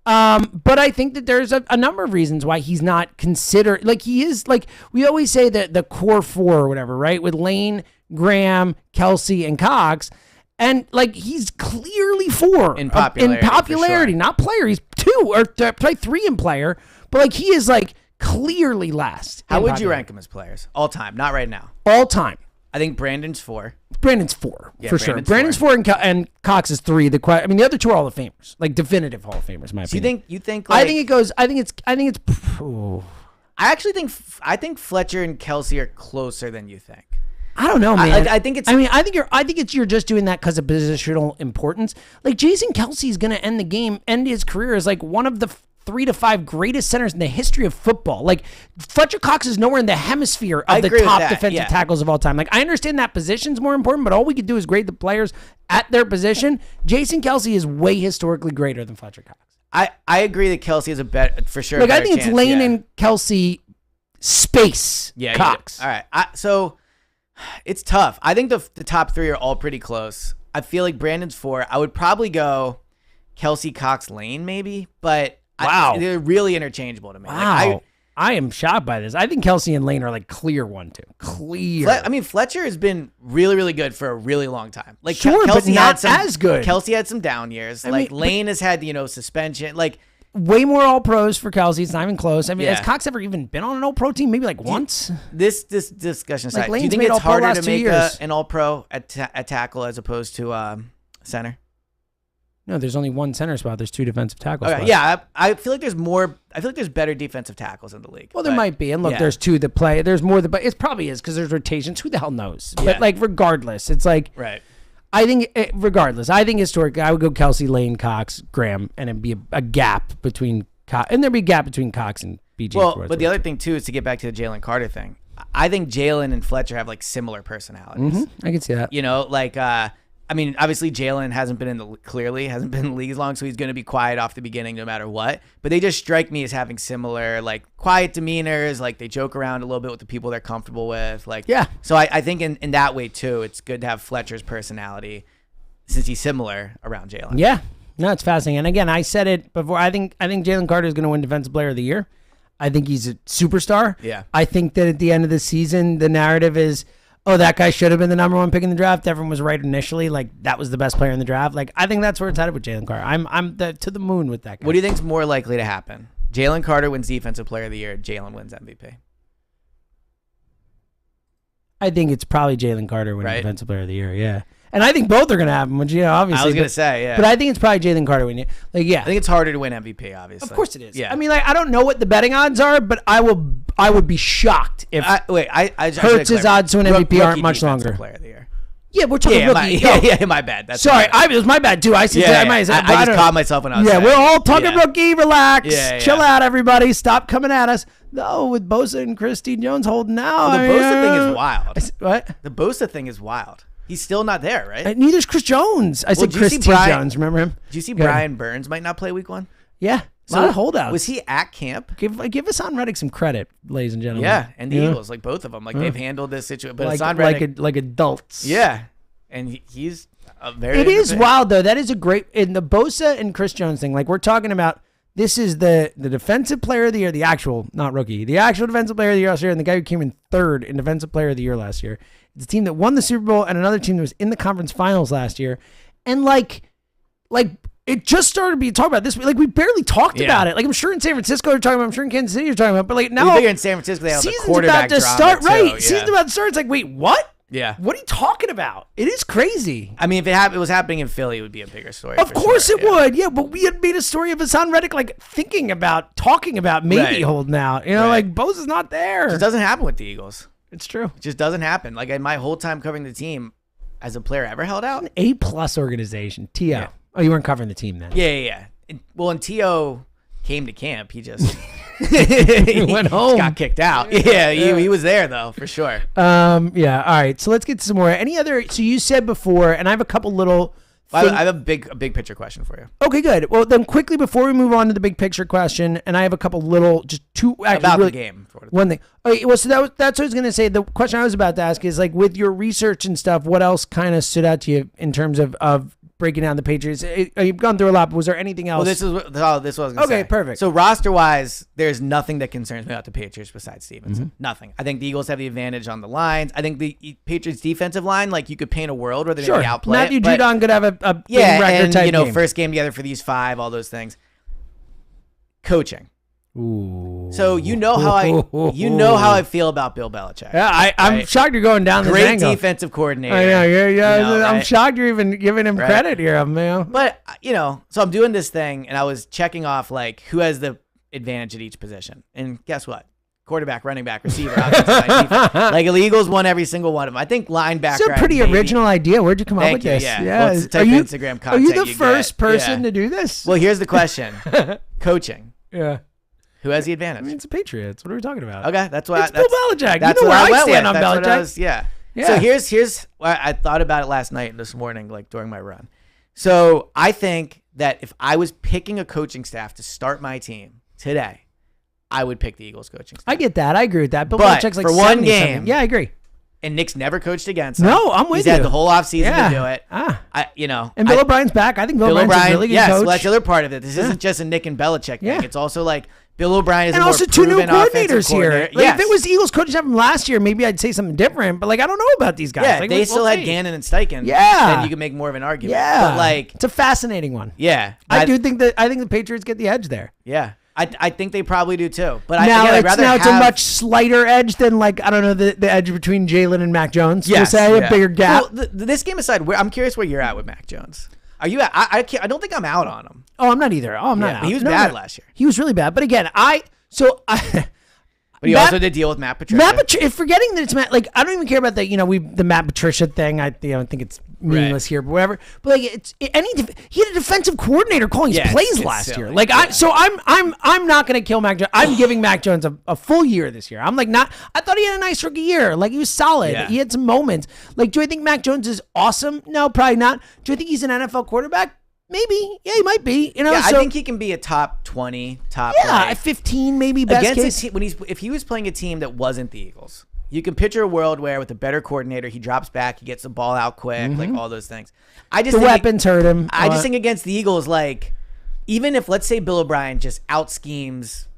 But I think that there's a number of reasons why he's not considered, like he is, like we always say that the core four or whatever, right? With Lane, Graham, Kelsey, and Cox. And like he's clearly four in popularity, not player. He's two or probably three in player, but like he is like clearly last. How would you rank him as players all time? Not right now. All time. I think Brandon's four. Brandon's four for sure. Brandon's four and Cox is three. The other two are Hall of Famers, like definitive Hall of Famers. In my opinion. You think? Like, I think it's. Oh. I think Fletcher and Kelsey are closer than you think. I don't know, man. I think it's. I think you're just doing that because of positional importance. Like Jason Kelsey is going to end his career as like one of the 3 to 5 greatest centers in the history of football. Like Fletcher Cox is nowhere in the hemisphere of the top defensive tackles of all time. Like I understand that position's more important, but all we could do is grade the players at their position. Jason Kelsey is way historically greater than Fletcher Cox. I agree that Kelsey is a bet for sure. Like I think it's Lane and Kelsey space Cox. All right. So it's tough. I think the top 3 are all pretty close. I feel like Brandon's 4. I would probably go Kelsey, Cox, Lane maybe, but wow. They're really interchangeable to me. Wow. I am shocked by this. I think Kelsey and Lane are like clear 1-2. Clear. Fletcher has been really, really good for a really long time. Like sure, Kelsey but not had as good. Kelsey had some down years. Lane has had, suspension. Like way more all-pros for Kelsey. It's not even close. I mean, Yeah. has Cox ever even been on an all-pro team? Maybe like once? This discussion aside, do you Lane's think made it's all-pro harder last to 2 make years. an all-pro at tackle as opposed to center? No, there's only one center spot. There's 2 defensive tackle spots. Yeah, I feel like there's more. I feel like there's better defensive tackles in the league. Well, there might be. And look, yeah. there's 2 that play. There's more but it probably is because there's rotations. Who the hell knows? Yeah. But like regardless, it's like Right. I think regardless, I think historically I would go Kelsey, Lane, Cox, Graham, and it'd be a gap between and there'd be a gap between Cox and BG. Well, but the other thing too is to get back to the Jalen Carter thing. I think Jalen and Fletcher have like similar personalities. I can see that. Obviously Jalen hasn't been in the league as long, so he's going to be quiet off the beginning no matter what. But they just strike me as having similar like quiet demeanors. Like they joke around a little bit with the people they're comfortable with. Like Yeah. So I think in that way too, it's good to have Fletcher's personality since he's similar around Jalen. Yeah. No, it's fascinating. And again, I said it before. I think Jalen Carter is going to win Defensive Player of the Year. I think he's a superstar. Yeah. I think that at the end of the season, the narrative is, oh, that guy should have been the number 1 pick in the draft. Everyone was right initially. Like, that was the best player in the draft. Like, I think that's where it's headed with Jalen Carter. I'm to the moon with that guy. What do you think is more likely to happen? Jalen Carter wins Defensive Player of the Year. Jalen wins MVP. I think it's probably Jalen Carter winning Right. Defensive Player of the Year, yeah. And I think both are going to happen, which, obviously. I was going to say, yeah. But I think it's probably Jalen Carter winning. Like, yeah. I think it's harder to win MVP, obviously. Of course it is. Yeah. I mean, like, I don't know what the betting odds are, but I would be shocked if Hurts' odds to win MVP aren't much longer. Player of the year. Yeah, we're talking rookie. My bad. That's Sorry, my bad. it was my bad too. I said I just caught myself when I was saying. we're all talking rookie. Relax. Yeah. Chill out, everybody. Stop coming at us. No, with Bosa and Christy Jones holding out. The Bosa thing is wild. What? The Bosa thing is wild. He's still not there, right? Neither's Chris Jones. I said Christy Jones. Remember him? Did you see Brian Burns might not play week 1? Yeah. A lot of holdouts. Was he at camp? Give Hassan Reddick some credit, ladies and gentlemen. Yeah, and the Eagles, like both of them, like they've handled this situation. But Hassan like Reddick, adults. yeah, and he's a very. It is wild though. That is a great in the Bosa and Chris Jones thing. Like we're talking about. This is the defensive player of the year, the actual, not rookie, the actual defensive player of the year last year, and the guy who came in 3rd in defensive player of the year last year. It's a team that won the Super Bowl and another team that was in the conference finals last year. And like it just started being talked about this week. Like we barely talked about it. Like I'm sure in San Francisco you're talking about, I'm sure in Kansas City you're talking about, but like now figure in San Francisco they have the season's quarterback about to drama start, too, right? yeah. Season's about to start. It's like, wait, what? Yeah. What are you talking about? It is crazy. I mean, if it was happening in Philly, it would be a bigger story. Of course it would. Yeah, but we had made a story of Hassan Reddick like talking about maybe holding out. Like Bosa's not there. It just doesn't happen with the Eagles. It's true. It just doesn't happen. Like my whole time covering the team, as a player ever held out? An A+ organization. T.O. Yeah. Oh, you weren't covering the team then. Yeah. Well, and T.O. came to camp. He just he went home. Got kicked out. Yeah, he was there though, for sure. Yeah. All right. So let's get to some more. Any other? So you said before, and I have a couple little. I have a big picture question for you. Okay, good. Well, then quickly before we move on to the big picture question, and I have a couple little, just two actually about really, the game. One thing. Okay, well, so that's what I was going to say. The question I was about to ask is like with your research and stuff, what else kind of stood out to you in terms of breaking down the Patriots? You've gone through a lot, but was there anything else? Well, this was what I was going to say. Okay, perfect. So roster-wise, there's nothing that concerns me about the Patriots besides Stevenson. Nothing. I think the Eagles have the advantage on the lines. I think the Patriots defensive line, like you could paint a world where they're going to outplay Matthew it. Judon could have a record and type game. first game together for these 5, all those things. Coaching. Ooh. So you know how I feel about Bill Belichick. Yeah, I'm shocked you're going down this Great angle. defensive coordinator. I know, yeah. I'm right? shocked you're even giving him credit here, man. But so I'm doing this thing, and I was checking off like who has the advantage at each position, and guess what? Quarterback, running back, receiver, offensive line, defense. Like the Eagles won every single one of them. I think linebacker. It's a pretty original idea. Where'd you come up with this? Yeah. Well, it's the type of Instagram content Are you the you first get. person to do this? Well, here's the question: coaching. Yeah. Who has the advantage? I mean, it's the Patriots. What are we talking about? Okay, that's what. It's Bill Belichick. That's you know what where I went stand with. on Belichick. Yeah. Yeah. So here's I thought about it last night and this morning, like during my run. So I think that if I was picking a coaching staff to start my team today, I would pick the Eagles coaching staff. I get that. I agree with that. Bill But Belichick's like for one 70-something. game- Yeah, I agree. And Nick's never coached against him. No, I'm with He's you. had the whole offseason Yeah. to do it. And Bill O'Brien's back. I think Bill O'Brien's a really good coach. So that's the other part of it. This isn't just a Nick and Belichick thing. Yeah. It's also like Bill O'Brien is and a also more two new proven offensive coordinators here. coordinator. Like, Yes. if it was the Eagles coaching staff from last year, maybe I'd say something different. But like, I don't know about these guys. Yeah, like, they we'll still had see. Gannon and Steichen. Yeah. Then you can make more of an argument. Yeah, But like, it's a fascinating one. yeah, I do think that the Patriots get the edge there. Yeah, I think they probably do too. But It's it's a much slighter edge than like I don't know the edge between Jalen and Mac Jones. Yes, We'll say yeah. a bigger gap. Well, this game aside, I'm curious where you're at with Mac Jones. Are you at? I don't think I'm out on him. Oh, I'm not either. Oh, I'm not. Out. He was No, bad no. last year. He was really bad. But again, But he also did deal with Matt Patricia. Forgetting that it's Matt, like I don't even care about the the Matt Patricia thing. I think it's meaningless here, but whatever. But like he had a defensive coordinator calling his plays last silly. year. Like I'm not gonna kill Mac Jones. I'm giving Mac Jones a full year this year. I'm like not. I thought he had a nice rookie year. Like he was solid. Yeah. He had some moments. Like do I think Mac Jones is awesome? No, probably not. Do I think he's an NFL quarterback? Maybe. Yeah, he might be. I think he can be a top 20, top a 15 maybe best against case. if he was playing a team that wasn't the Eagles. You can picture a world where with a better coordinator, he drops back, he gets the ball out quick, like all those things. The weapons hurt him. I just think against the Eagles, like even if let's say Bill O'Brien just out schemes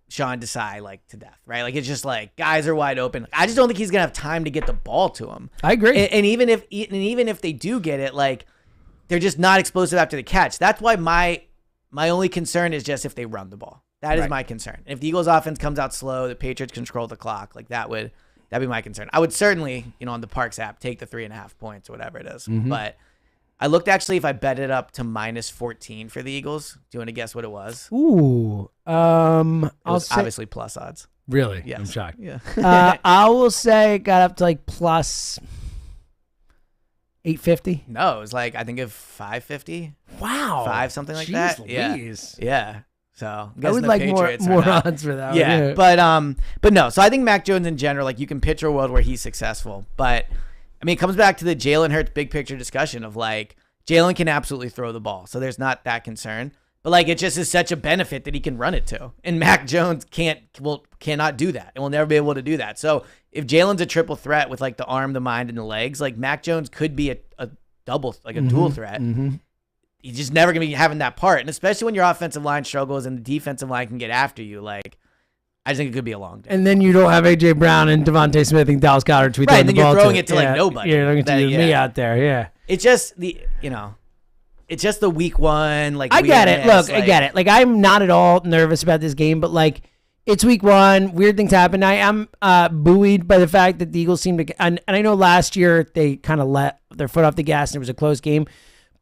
Sean Desai like to death, right? Like it's just like guys are wide open. I just don't think he's gonna have time to get the ball to him. I agree. And even if they do get it, like they're just not explosive after the catch. That's why my only concern is just if they run the ball. That is my concern. If the Eagles offense comes out slow, the Patriots control the clock, like that'd be my concern. I would certainly, on the Parks app, take the 3.5 points or whatever it is. Mm-hmm. But I looked actually if I bet it up to -14 for the Eagles. Do you want to guess what it was? Ooh. It was obviously plus odds. Really? Yes. I'm shocked. Yeah. I will say it got up to like plus 850. No, it was like I think of 550. Wow. 5 something like Jeez that. Louise. Yeah. So I'm I would guessing the like Patriots more are not. odds for that. Yeah, one. but no. So I think Mac Jones in general, like you can picture a world where he's successful. But I mean, it comes back to the Jalen Hurts big picture discussion of like Jalen can absolutely throw the ball, so there's not that concern. But like it just is such a benefit that he can run it to, and Mac Jones cannot do that, and will never be able to do that. So if Jalen's a triple threat with like the arm, the mind, and the legs, like Mac Jones could be a double, like a dual threat. Mm-hmm. He's just never gonna be having that part, and especially when your offensive line struggles and the defensive line can get after you, like I just think it could be a long day. And then you don't have AJ Brown and Devontae Smith and Dallas Goedert tweet Right, the and then ball you're throwing to. it to like nobody. You're looking to me out there. Yeah. It's just it's just the week one. Like I get it. weirdness, Look, I get it. Like I'm not at all nervous about this game, but like it's week one. Weird things happen. I am buoyed by the fact that the Eagles seem to, and I know last year they kind of let their foot off the gas and it was a close game.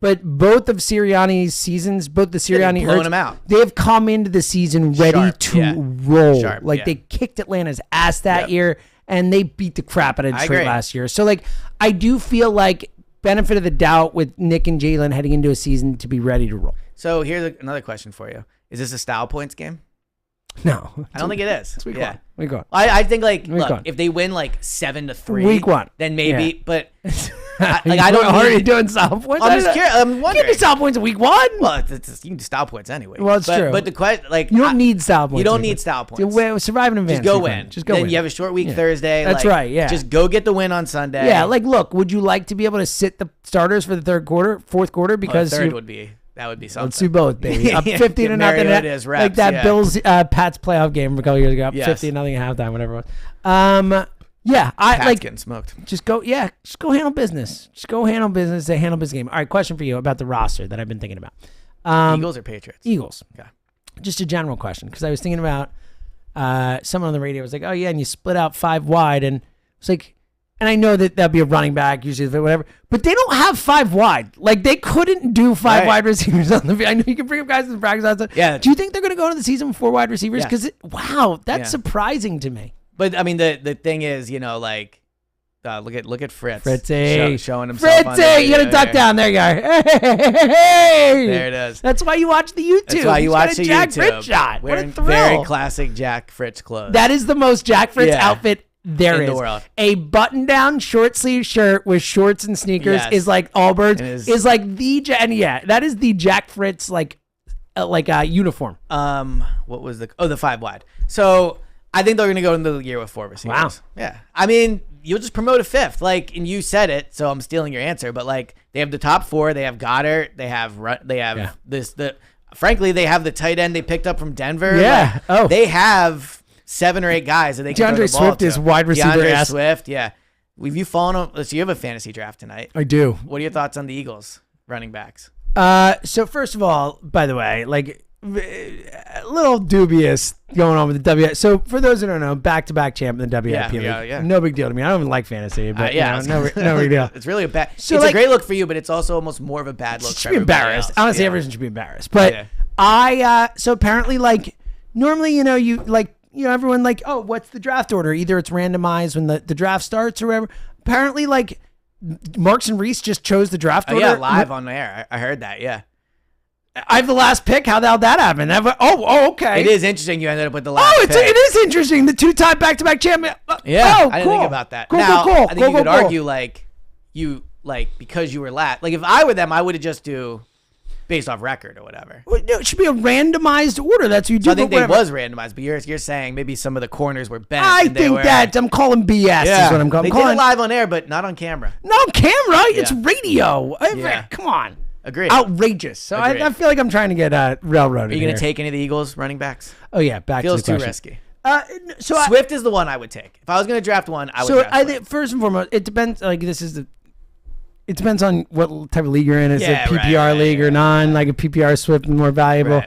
But both of Sirianni's seasons, both the Sirianni blown them out. They have come into the season ready Sharp, to yeah. roll. Sharp, like yeah. they kicked Atlanta's ass that year, and they beat the crap out of I Detroit agree. last year. So like, I do feel like benefit of the doubt with Nick and Jalen heading into a season to be ready to roll. So here's another question for you: is this a style points game? No, I don't think it is. It's week yeah. one. Week one. I think like Week look, one. if they win like 7-3, Week one. then maybe. Yeah. But I don't. Are you need- doing style points? I'm just curious. I'm You can't wondering. do style points in week one. Well, you can do style points anyway. Well, it's true. But the question, like, You don't need style points. You don't week need one. style You points. survive in advance. Just go week one. win. Just go then win. you have a short week Yeah. Thursday. That's like, right, yeah. Just go get the win on Sunday. Yeah, like look, would you like to be able to sit the starters for the fourth quarter? Because third would be something. let's do both, baby. Up Yeah, 50 to give nothing. Mariota his reps, like that yeah. Bills Pats playoff game from a couple years ago. Up Yes. 50 to nothing at halftime, whatever it was. Yeah, I Pat's like getting smoked. just go handle business. Just go handle business and handle this game. All right, question for you about the roster that I've been thinking about. Eagles or Patriots? Eagles. Okay. Just a general question, because I was thinking about someone on the radio was like, "Oh yeah," and you split out 5 wide, and it's like, and I know that that'd be a running back usually, whatever, but they don't have 5 wide. Like they couldn't do 5 Right. wide receivers on the field. I know you can bring up guys in the practice. And stuff. Yeah. Do you think they're going to go into the season with 4 wide receivers? Yes. Because wow, that's Yeah. surprising to me. But I mean, the thing is, like, look at Fritz. Fritzy. showing himself. on the Fritzy, you got to video duck there. down. There you go. Hey, There it is. That's why you watch the YouTube. That's why you He's watch got the a Jack YouTube. Fritz shot. What a Wearing thrill. very classic Jack Fritz clothes. That is the most Jack Fritz Yeah. outfit there In is. the world. A button-down short sleeve shirt with shorts and sneakers Yes. is like Allbirds. And his- Is like and yeah, that is the Jack Fritz uniform. What was the 5 wide? So I think they're going to go into the year with 4 receivers. Wow. Yeah. I mean, you'll just promote a 5th, like, and you said it, so I'm stealing your answer. But like, they have the top 4. They have Goddard. They have frankly, they have the tight end they picked up from Denver. Yeah. They have 7 or 8 guys that they can throw the ball Swift to. is wide receiver. DeAndre Swift, yeah. Have you fallen on? So you have a fantasy draft tonight. I do. What are your thoughts on the Eagles running backs? So first of all, by the way, like a little dubious going on with the W. So for those who don't know, back-to-back champ in the WIP League. Yeah. No big deal to me. I don't even like fantasy, but no big deal. It's really a bad. So it's a great look for you, but it's also almost more of a bad look. Should be embarrassed. Else. Honestly, everyone should be embarrassed. But so apparently, like normally, everyone like, oh, what's the draft order? Either it's randomized when the draft starts or whatever. Apparently, like Marks and Reese just chose the draft order. Yeah, live on the air. I heard that. Yeah. I have the last pick. How'd that happen? Okay. It is interesting. You ended up with the last. pick. It is interesting. The 2-time back-to-back champion. Yeah, I didn't think about that. Cool. I think you could argue because you were last. Like if I were them, I would have just do based off record or whatever. Well, no, it should be a randomized order. That's what you do. So I think they was randomized, but you're saying maybe some of the corners were bent. I'm calling BS. Yeah, is what I'm calling. They did it live on air, but not on camera. Not on camera. It's radio. Yeah. Come on. Agreed. Outrageous. So I feel like I'm trying to get railroaded. Are you going to take any of the Eagles running backs? Oh yeah, back Feels to the too question. risky. Swift is the one I would take. If I was going to draft one, I would draft Swift. Think first and foremost, it depends. Like it depends on what type of league you're in. Is it PPR league or non? Like a PPR Swift is more valuable.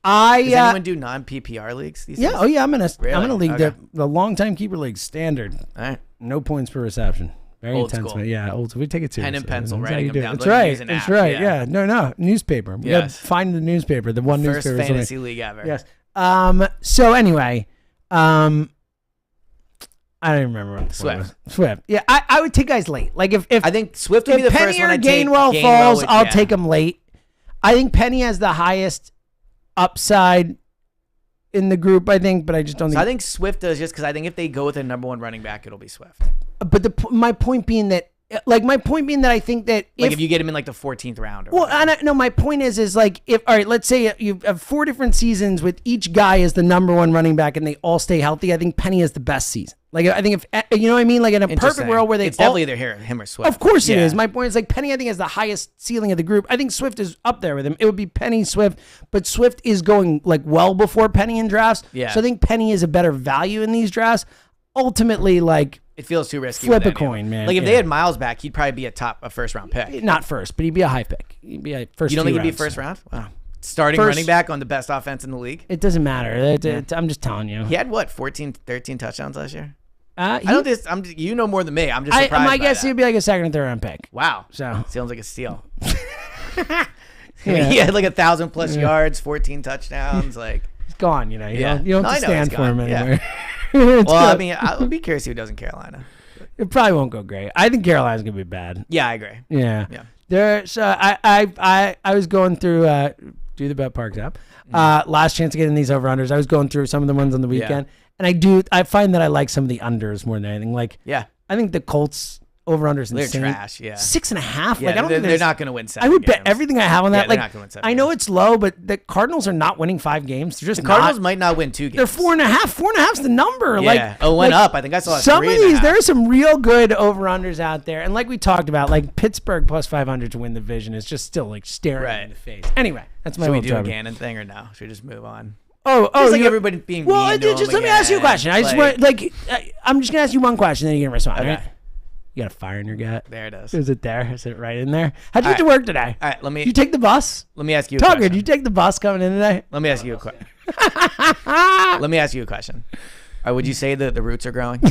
Right. Does anyone do non-PPR leagues these days? Oh yeah, I'm in a league that the long-time keeper league standard. All right. No points per reception. Very old intense, school. Yeah, old school. We take it seriously. Pen and pencil, writing them down. That's right. That's right. Yeah. No. Newspaper. We gotta find the newspaper. The one First newspaper. fantasy league ever. Yes. So anyway, I don't even remember what Swift. Yeah, I would take guys late. Like if I think Swift would be the first one. Gainwell falls, I'll take him late. I think Penny has the highest upside in the group. I think, but I just don't think. I think Swift does just because I think if they go with a number 1 running back, it'll be Swift. But my point being that I think that if you get him in like the 14th round. My point is like all right, let's say you have 4 different seasons with each guy as the number 1 running back and they all stay healthy. I think Penny is the best season. Like I think if you know what I mean, like in a perfect world where it's definitely either him or Swift. Of course it is. My point is like Penny I think has the highest ceiling of the group. I think Swift is up there with him. It would be Penny, Swift, but Swift is going like well before Penny in drafts. Yeah. So I think Penny is a better value in these drafts. Ultimately, like it feels too risky. Flip a coin, man. Like if they had Miles back, he'd probably be a first round pick. Not first, but he'd be a high pick. He'd be a first. You don't think he'd be rounds. First round? Wow. Starting running back on the best offense in the league. It doesn't matter. I'm just telling you. He had 13 touchdowns last year. You know more than me. I'm just surprised. My guess he'd be like a 2nd or 3rd round pick. Wow. So sounds like a steal. He had like 1,000+ yards, 14 touchdowns. Like he's gone. You don't have to stand for him anymore. I mean, I would be curious who does in Carolina. It probably won't go great. I think Carolina's gonna be bad. Yeah, I agree. Yeah. I was going through do the Bet Parks app. Last chance to get in these over-unders. I was going through some of the ones on the weekend. And I find that I like some of the unders more than anything. Like, I think the Colts over-unders insane. They're trash, yeah. 6.5. Yeah, like, they're not going to win 7 I would games. bet everything I have on that. Yeah, they're not going to win 7 I know it's low, but the Cardinals are not winning 5 games. They're just the Cardinals might not win 2 games. They're 4.5. 4.5's the number. Yeah. It went up. I think I saw some of these. There are some real good over-unders out there. And like we talked about, like Pittsburgh plus 500 to win the division is just still like staring in the face. Anyway, that's my Should we little do a Gannon thing or no? Should we just move on? It's like everybody being mean to just him let me ask you a question. I just want I'm just gonna ask you one question, then you're gonna respond. Okay. Right? You got a fire in your gut. There it is. Is it there? Is it right in there? How'd you get to work today? All right, Did you take the bus? Let me ask you a question. question. Did you take the bus coming in today? Let me ask you a question. Let me ask you a question. Would you say that the roots are growing?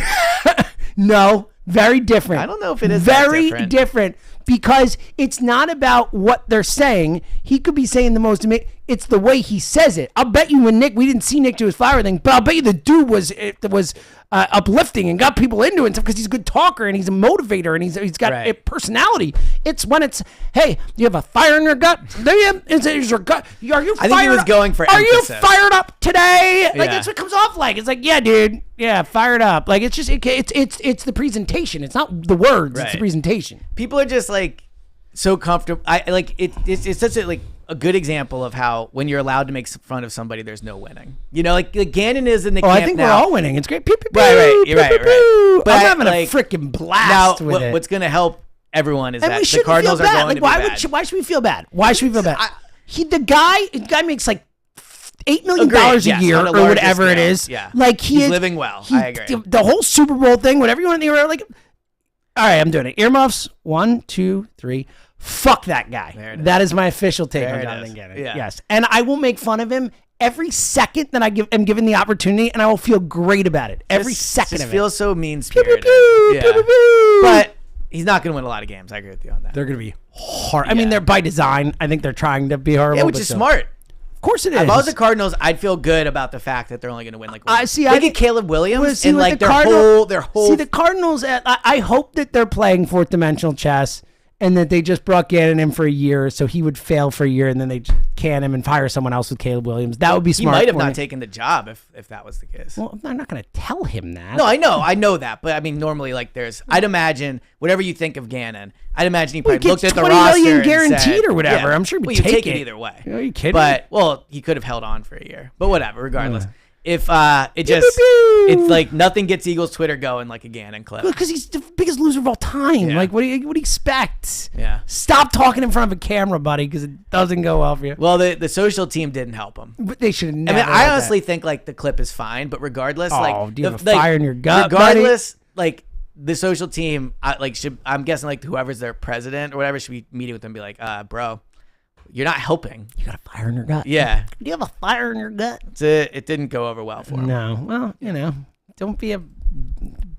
No, very different. I don't know if it is very different because it's not about what they're saying. He could be saying the most amazing. It's the way he says it. I'll bet you we didn't see Nick do his flower thing, but I'll bet you the dude was uplifting and got people into it because he's a good talker and he's a motivator and he's got a personality. It's when it's, hey, you have a fire in your gut. Is your gut? Are you? I think he was going for emphasis. Are you fired up today? Like that's what it comes off like. It's like, yeah, dude, yeah, fired up. Like it's just it's the presentation. It's not the words. It's the presentation. People are just like so comfortable. It's such a good example of how when you're allowed to make fun of somebody, there's no winning. You know, like Gannon is in the camp I think now. we're all winning. It's great. Right. You're right. But I'm having a freaking blast with it. What's going to help everyone is and that the Cardinals are going to be bad. Why should we feel bad? Why should we feel bad? the guy makes like $8 million a year or whatever it is. Yeah. Like he's living well. I agree. The whole Super Bowl thing, whatever you want to think, like, all right, I'm doing it. Earmuffs. 1, 2, 3. Fuck that guy. That is my official take on Jonathan Gannon. Yeah. Yes. And I will make fun of him every second that am given the opportunity, and I will feel great about it. Every second of it. Feels so mean-spirited. But he's not going to win a lot of games. I agree with you on that. They're going to be hard. I mean, they're by design. I think they're trying to be horrible. Yeah, which is smart. Of course it is. If I was the Cardinals, I'd feel good about the fact that they're only going to win like one. I get Caleb Williams and like their whole. See, the Cardinals. I hope that they're playing fourth dimensional chess, and that they just brought Gannon in for a year, so he would fail for a year, and then they can him and hire someone else with Caleb Williams. That would be smart. He might have not taken the job if that was the case. Well, I'm not going to tell him that. No, I know that, but I mean, normally, like, I'd imagine whatever you think of Gannon, I'd imagine he probably looked at the roster $20 million guaranteed and said, or whatever. I'm sure he'd take it either way. Are you kidding? But he could have held on for a year. But whatever, regardless. If it's like nothing gets Eagles Twitter going like a Gannon clip. Because he's the biggest loser of all time. Yeah. Like, what do you expect? Yeah. Stop talking in front of a camera, buddy, because it doesn't go well for you. Well, the social team didn't help him. But they should have never. I mean, I honestly think like the clip is fine, but regardless, do you have a fire in your gut, regardless, like the social team, I'm guessing like whoever's their president or whatever should be meeting with them, and be like, bro, you're not helping. You got a fire in your gut. Yeah. Do you have a fire in your gut? It didn't go over well for him. No. Well, don't be a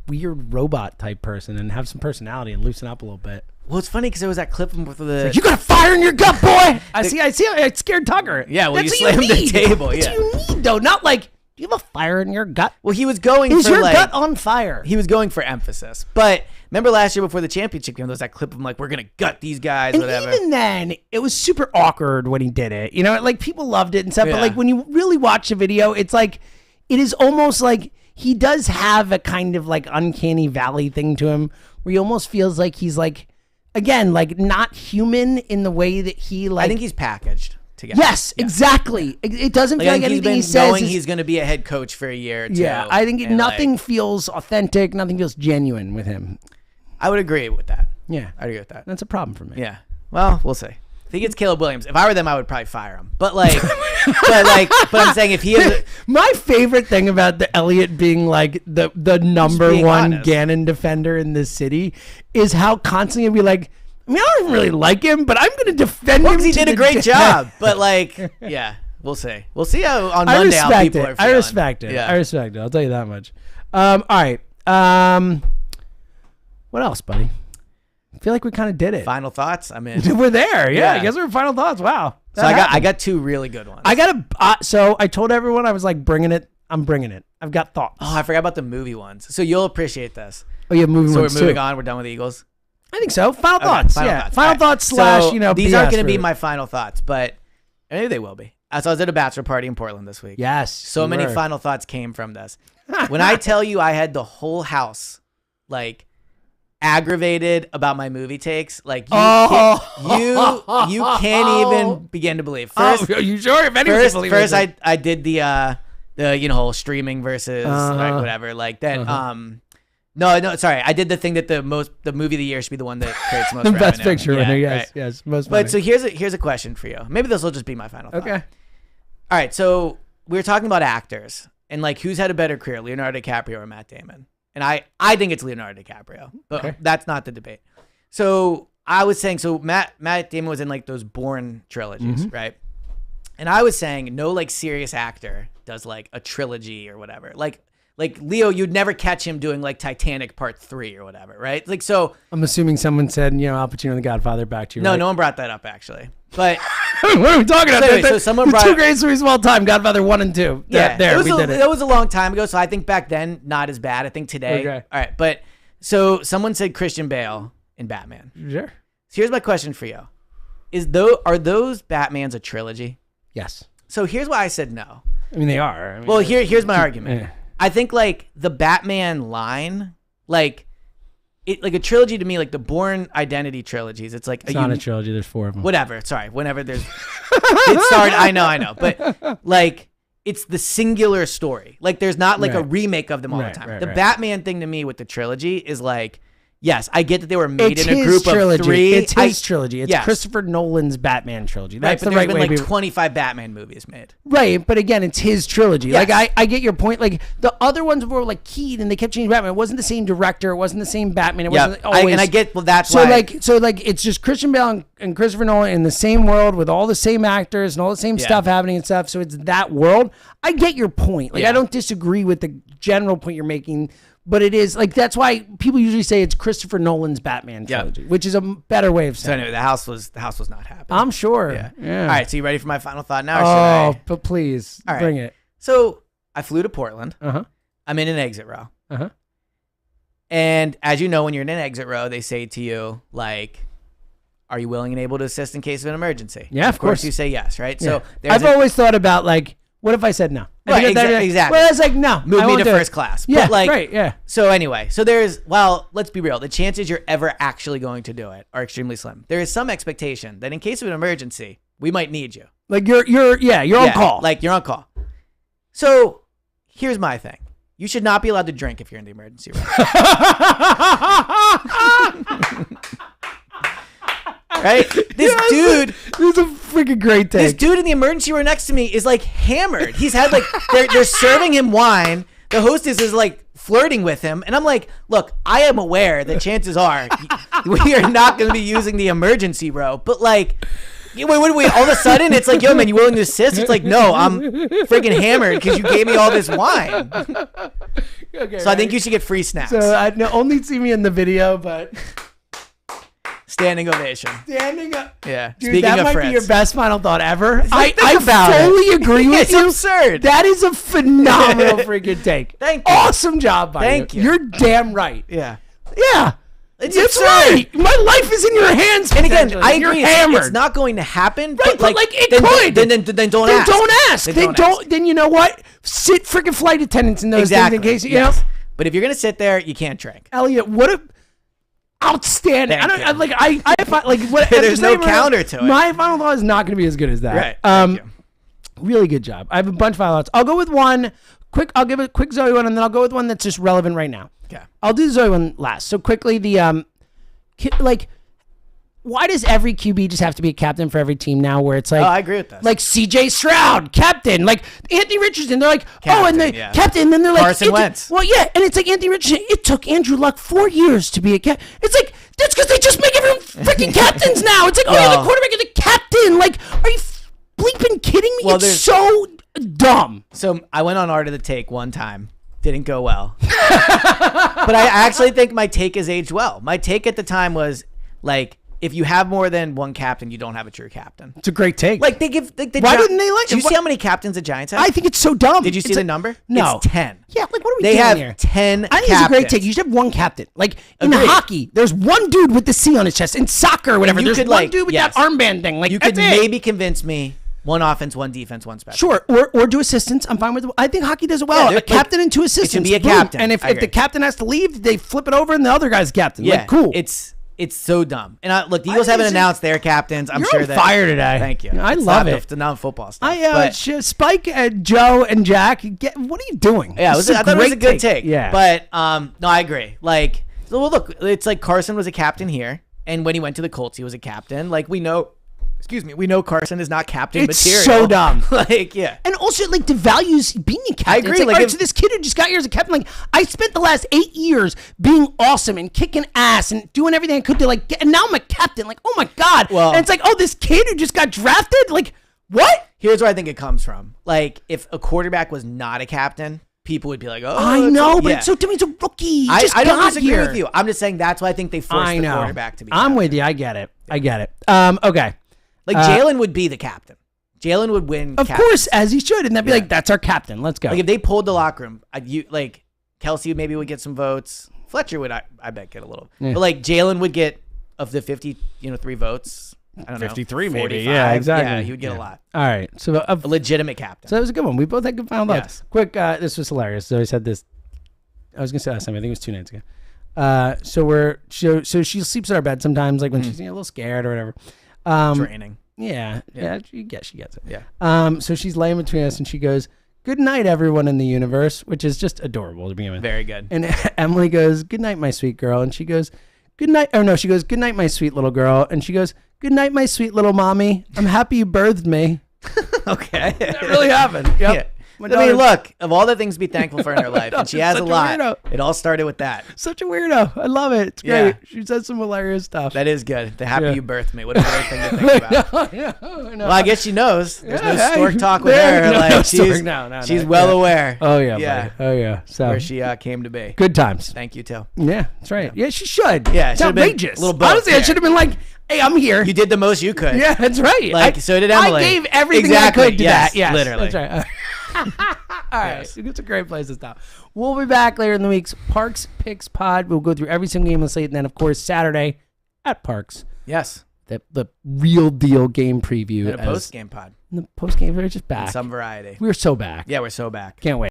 weird robot type person and have some personality and loosen up a little bit. Well, it's funny because there was that clip with the. You got a fire in your gut, boy. I see. I scared Tucker. Yeah. Well, you slammed the table. That's what you need, though. Not like, do you have a fire in your gut? Well, he was going. Is for your like, gut on fire? He was going for emphasis, but. Remember last year before the championship game, there was that clip of him like, we're going to gut these guys, and whatever. Even then, it was super awkward when he did it. Like people loved it and stuff, but like when you really watch the video, it's like, it is almost like he does have a kind of like uncanny valley thing to him where he almost feels like he's like, again, like not human in the way that he like. I think he's packaged together. Yes, exactly. It doesn't feel like anything he says. Knowing he's going to be a head coach for a year or two. Yeah, I think nothing feels authentic. Nothing feels genuine with him. I would agree with that. Yeah. I'd agree with that. That's a problem for me. Yeah. Well, we'll see. If he gets Caleb Williams, if I were them, I would probably fire him. But but I'm saying if he is my favorite thing about the Elliott being like the number one honest. Gannon defender in this city is how constantly he'd be like, I mean, I don't really like him, but I'm going to defend him. Because he did a great job. But yeah, we'll see. We'll see on Monday how people are feeling. I respect it. Yeah. I respect it. I'll tell you that much. All right. What else, buddy? I feel like we kind of did it. Final thoughts? I'm in. We're there. Yeah, I guess we're final thoughts. Wow. So I got two really good ones. So I told everyone I was like bringing it. I'm bringing it. I've got thoughts. Oh, I forgot about the movie ones. So you'll appreciate this. Oh, yeah, movie ones So we're moving on. We're done with the Eagles. I think so. Final thoughts. Final thoughts slash, so these BS aren't going to be my final thoughts, but maybe they will be. So I was at a bachelor party in Portland this week. Yes. So many final thoughts came from this. When I tell you I had the whole house, like, aggravated about my movie takes, like you can't even begin to believe. First, are you sure? If anyone can believe first I did the whole streaming versus whatever. Like then no, sorry, I did the thing that the movie of the year should be the one that creates most the revenue. best picture winner. Yes, right. yes, most. But so here's a question for you. Maybe this will just be my final thought. Okay. All right, so we were talking about actors and like who's had a better career, Leonardo DiCaprio or Matt Damon. And I think it's Leonardo DiCaprio, but that's not the debate. So I was saying, Matt Damon was in like those Bourne trilogies, right? And I was saying no like serious actor does like a trilogy or whatever. Like Leo, you'd never catch him doing like Titanic Part 3 or whatever, right? Like so. I'm assuming someone said, Al Pacino and The Godfather back to you. No, right? no one brought that up actually. But what are we talking about? Anyway, so someone brought two great movies of all time, Godfather 1 and 2. Yeah, we did it. That was a long time ago, so I think back then not as bad. I think today. Okay. All right, but so someone said Christian Bale in Batman. Sure. So here's my question for you: are those Batmans a trilogy? Yes. So here's why I said no. I mean, they are. I mean, well, here's my argument. Yeah. I think like the Batman line, like a trilogy to me, like the Bourne Identity trilogies. It's like it's not a trilogy. There's 4 of them. Whatever. Sorry. Whenever there's, it started. I know. But like, it's the singular story. Like, there's not like a remake of them all the time. The Batman thing to me with the trilogy is like, Yes, I get that they were made It's in a his group trilogy. of 3. It's his trilogy. It's yes. Christopher Nolan's Batman trilogy. That's But the there's right been way. like 25 Batman movies made. Right, but again, it's his trilogy. Yes. Like I get your point. Like the other ones were like keyed, and they kept changing Batman. It wasn't the same director. It wasn't the same Batman. It wasn't always. And I get that's so why. so it's just Christian Bale and Christopher Nolan in the same world with all the same actors and all the same stuff happening and stuff. So it's that world. I get your point. Like I don't disagree with the general point you're making. But it is like that's why people usually say it's Christopher Nolan's Batman trilogy, which is a better way of saying. So anyway, the house was not happy. I'm sure. Yeah. All right. So you ready for my final thought now? Or Oh, should I? but please All right. bring it. So I flew to Portland. Uh-huh. I'm in an exit row. Uh-huh. And as you know, when you're in an exit row, they say to you like, "Are you willing and able to assist in case of an emergency?" Yeah, of course. You say yes, right? Yeah. So I've always thought about like, what if I said no? Right, exactly. Well, it's like no. Move I me won't to do it. first class. Yeah, But like, right. Yeah. So anyway, let's be real. The chances you're ever actually going to do it are extremely slim. There is some expectation that in case of an emergency, we might need you. Like you're on call. Like you're on call. So here's my thing. You should not be allowed to drink if you're in the emergency room. Right? This dude. This is a freaking great take. This dude in the emergency room next to me is like hammered. He's had like they're serving him wine. The hostess is like flirting with him, and I'm like, look, I am aware that chances are we are not going to be using the emergency row, but like. Wait, all of a sudden, it's like, yo, man, you willing to assist? It's like, no, I'm freaking hammered because you gave me all this wine. Okay, so I think you should get free snacks. So I only see me in the video, but standing ovation. Standing up. Yeah. Dude, Speaking that of might Fritz. be your best final thought ever. Think I about it. fully agree with It's you. absurd. That is a phenomenal freaking take. Thank you. Awesome job by Thank you. You're damn right. Yeah. Yeah. It's That's absurd. right. My life is in your hands. And again, potentially. I You're agree. hammered. It's not going to happen. Right, but like it could. Then don't Then ask. don't ask. Then don't. Then you know what? Sit freaking flight attendants in those things in case you know. But if you're gonna sit there, you can't drink. Elliot, what a outstanding. Thank I don't you. I find, like what. There's no counter to it. My final thought is not going to be as good as that. Right. Thank you. Really good job. I have a bunch of final thoughts. I'll go with one quick. I'll give a quick Zoe one, and then I'll go with one that's just relevant right now. Okay. I'll do the Zoe one last. So quickly, the like, why does every QB just have to be a captain for every team now? Where it's like, I agree with this. Like C.J. Stroud, captain. Like Anthony Richardson, they're like, Captain, and the yeah. captain. And then they're like, Carson Wentz. Well, yeah, and it's like Anthony Richardson. It took Andrew Luck 4 years to be a captain. It's like that's because they just make everyone freaking captains now. It's like, you're the quarterback, you're the captain. Like, are you bleeping kidding me? Well, it's so dumb. So I went on Art of the Take one time. Didn't go well. But I actually think my take has aged well. My take at the time was like, if you have more than one captain, you don't have a true captain. It's a great take. Like they give. Why didn't they like? Do you see how many captains the Giants have? I think it's so dumb. Did you see the number? No. It's 10. Yeah, like what are we They doing have here? 10 I think captains. it's a great take. You should have one captain. Like in Agreed. hockey, there's one dude with the C on his chest. In soccer or whatever, you there's could, one like, dude with yes. that armband thing. Like You could that's it. maybe convince me one offense, one defense, one special. Sure, or do assistants. I'm fine with it. I think hockey does it well. Yeah, A captain and two assistants. it should be a Boom. captain. And I if agree. the captain has to leave, they flip it over and the other guy's captain. Yeah, Like, cool. It's so dumb. And look, the Eagles haven't announced their captains. I'm You're sure on that. fire today. Thank you. I It's love not it. The non-football stuff. Spike, Joe, and Jack. What are you doing? Yeah, This is I thought it was a great good take. Yeah, But no, I agree. Like, well, look, it's like Carson was a captain here, and when he went to the Colts, he was a captain. Like we know Carson is not captain It's material. so dumb. Like, yeah. And also, like, devalues being a captain. I agree. It's like, Like, all right, if- so this kid who just got here as a captain, like, I spent the last 8 years being awesome and kicking ass and doing everything I could to, like, and now I'm a captain. Like, oh my God. Well- and it's like, oh, this kid who just got drafted? Like, what? Here's where I think it comes from. Like, if a quarterback was not a captain, people would be like, "Oh, I it's know, a- but yeah. it's so dumb. He's a rookie. He I just don't got disagree here. with you. I'm just saying that's why I think they forced I the know. quarterback to be. I'm captain. with you. I get it. Okay. Like Jalen would be the captain. Jalen would win. Of course, as he should. And they'd be like, that's our captain. Let's go. Like if they pulled the locker room, Kelsey maybe would get some votes. Fletcher would, I bet, get a little. Yeah. But like Jalen would get of the 3 votes. I don't know. 53 maybe. 45. Yeah, exactly. Yeah, he would get a lot. All right. So A legitimate captain. So that was a good one. We both had good final thoughts. Yes. Quick, this was hilarious. Zoe said this. I was gonna say last time. I think it was 2 nights ago. So she sleeps in our bed sometimes, like when she's a little scared or whatever. Draining. Yeah. She gets it. Yeah. So she's laying between us, and she goes, good night, everyone in the universe, which is just adorable to begin with. Very good. And Emily goes, good night, my sweet girl. And she goes, good night. Oh, no, she goes, good night, my sweet little girl. And she goes, good night, my sweet little mommy. I'm happy you birthed me. Okay. That really happened. Yep. Yeah. I mean, look, of all the things to be thankful for in her life, and she has a lot, it all started with that. Such a weirdo. I love it. It's great. Yeah. She said some hilarious stuff. That is good. The happy you birthed me. What a great thing to think about. No. Well, I guess she knows. There's no stork talk with her. Like she's well aware. Oh, yeah. Buddy. Oh, yeah. So where she came to be. Good times. Thank you, too. Yeah, that's right. Yeah, she should. Yeah, it's outrageous. Honestly, I should have been like, hey, I'm here. You did the most you could. Yeah, that's right. So did Emily. I gave everything I could to that. Yes, literally. That's right. All right. Yes. It's a great place to stop. We'll be back later in the week's Parks Picks Pod. We'll go through every single game on the slate. And then, of course, Saturday at Parks. Yes. The real deal game preview. And a post-game pod. The post-game, we're just back. And some variety. We're so back. Yeah, we're so back. Can't wait.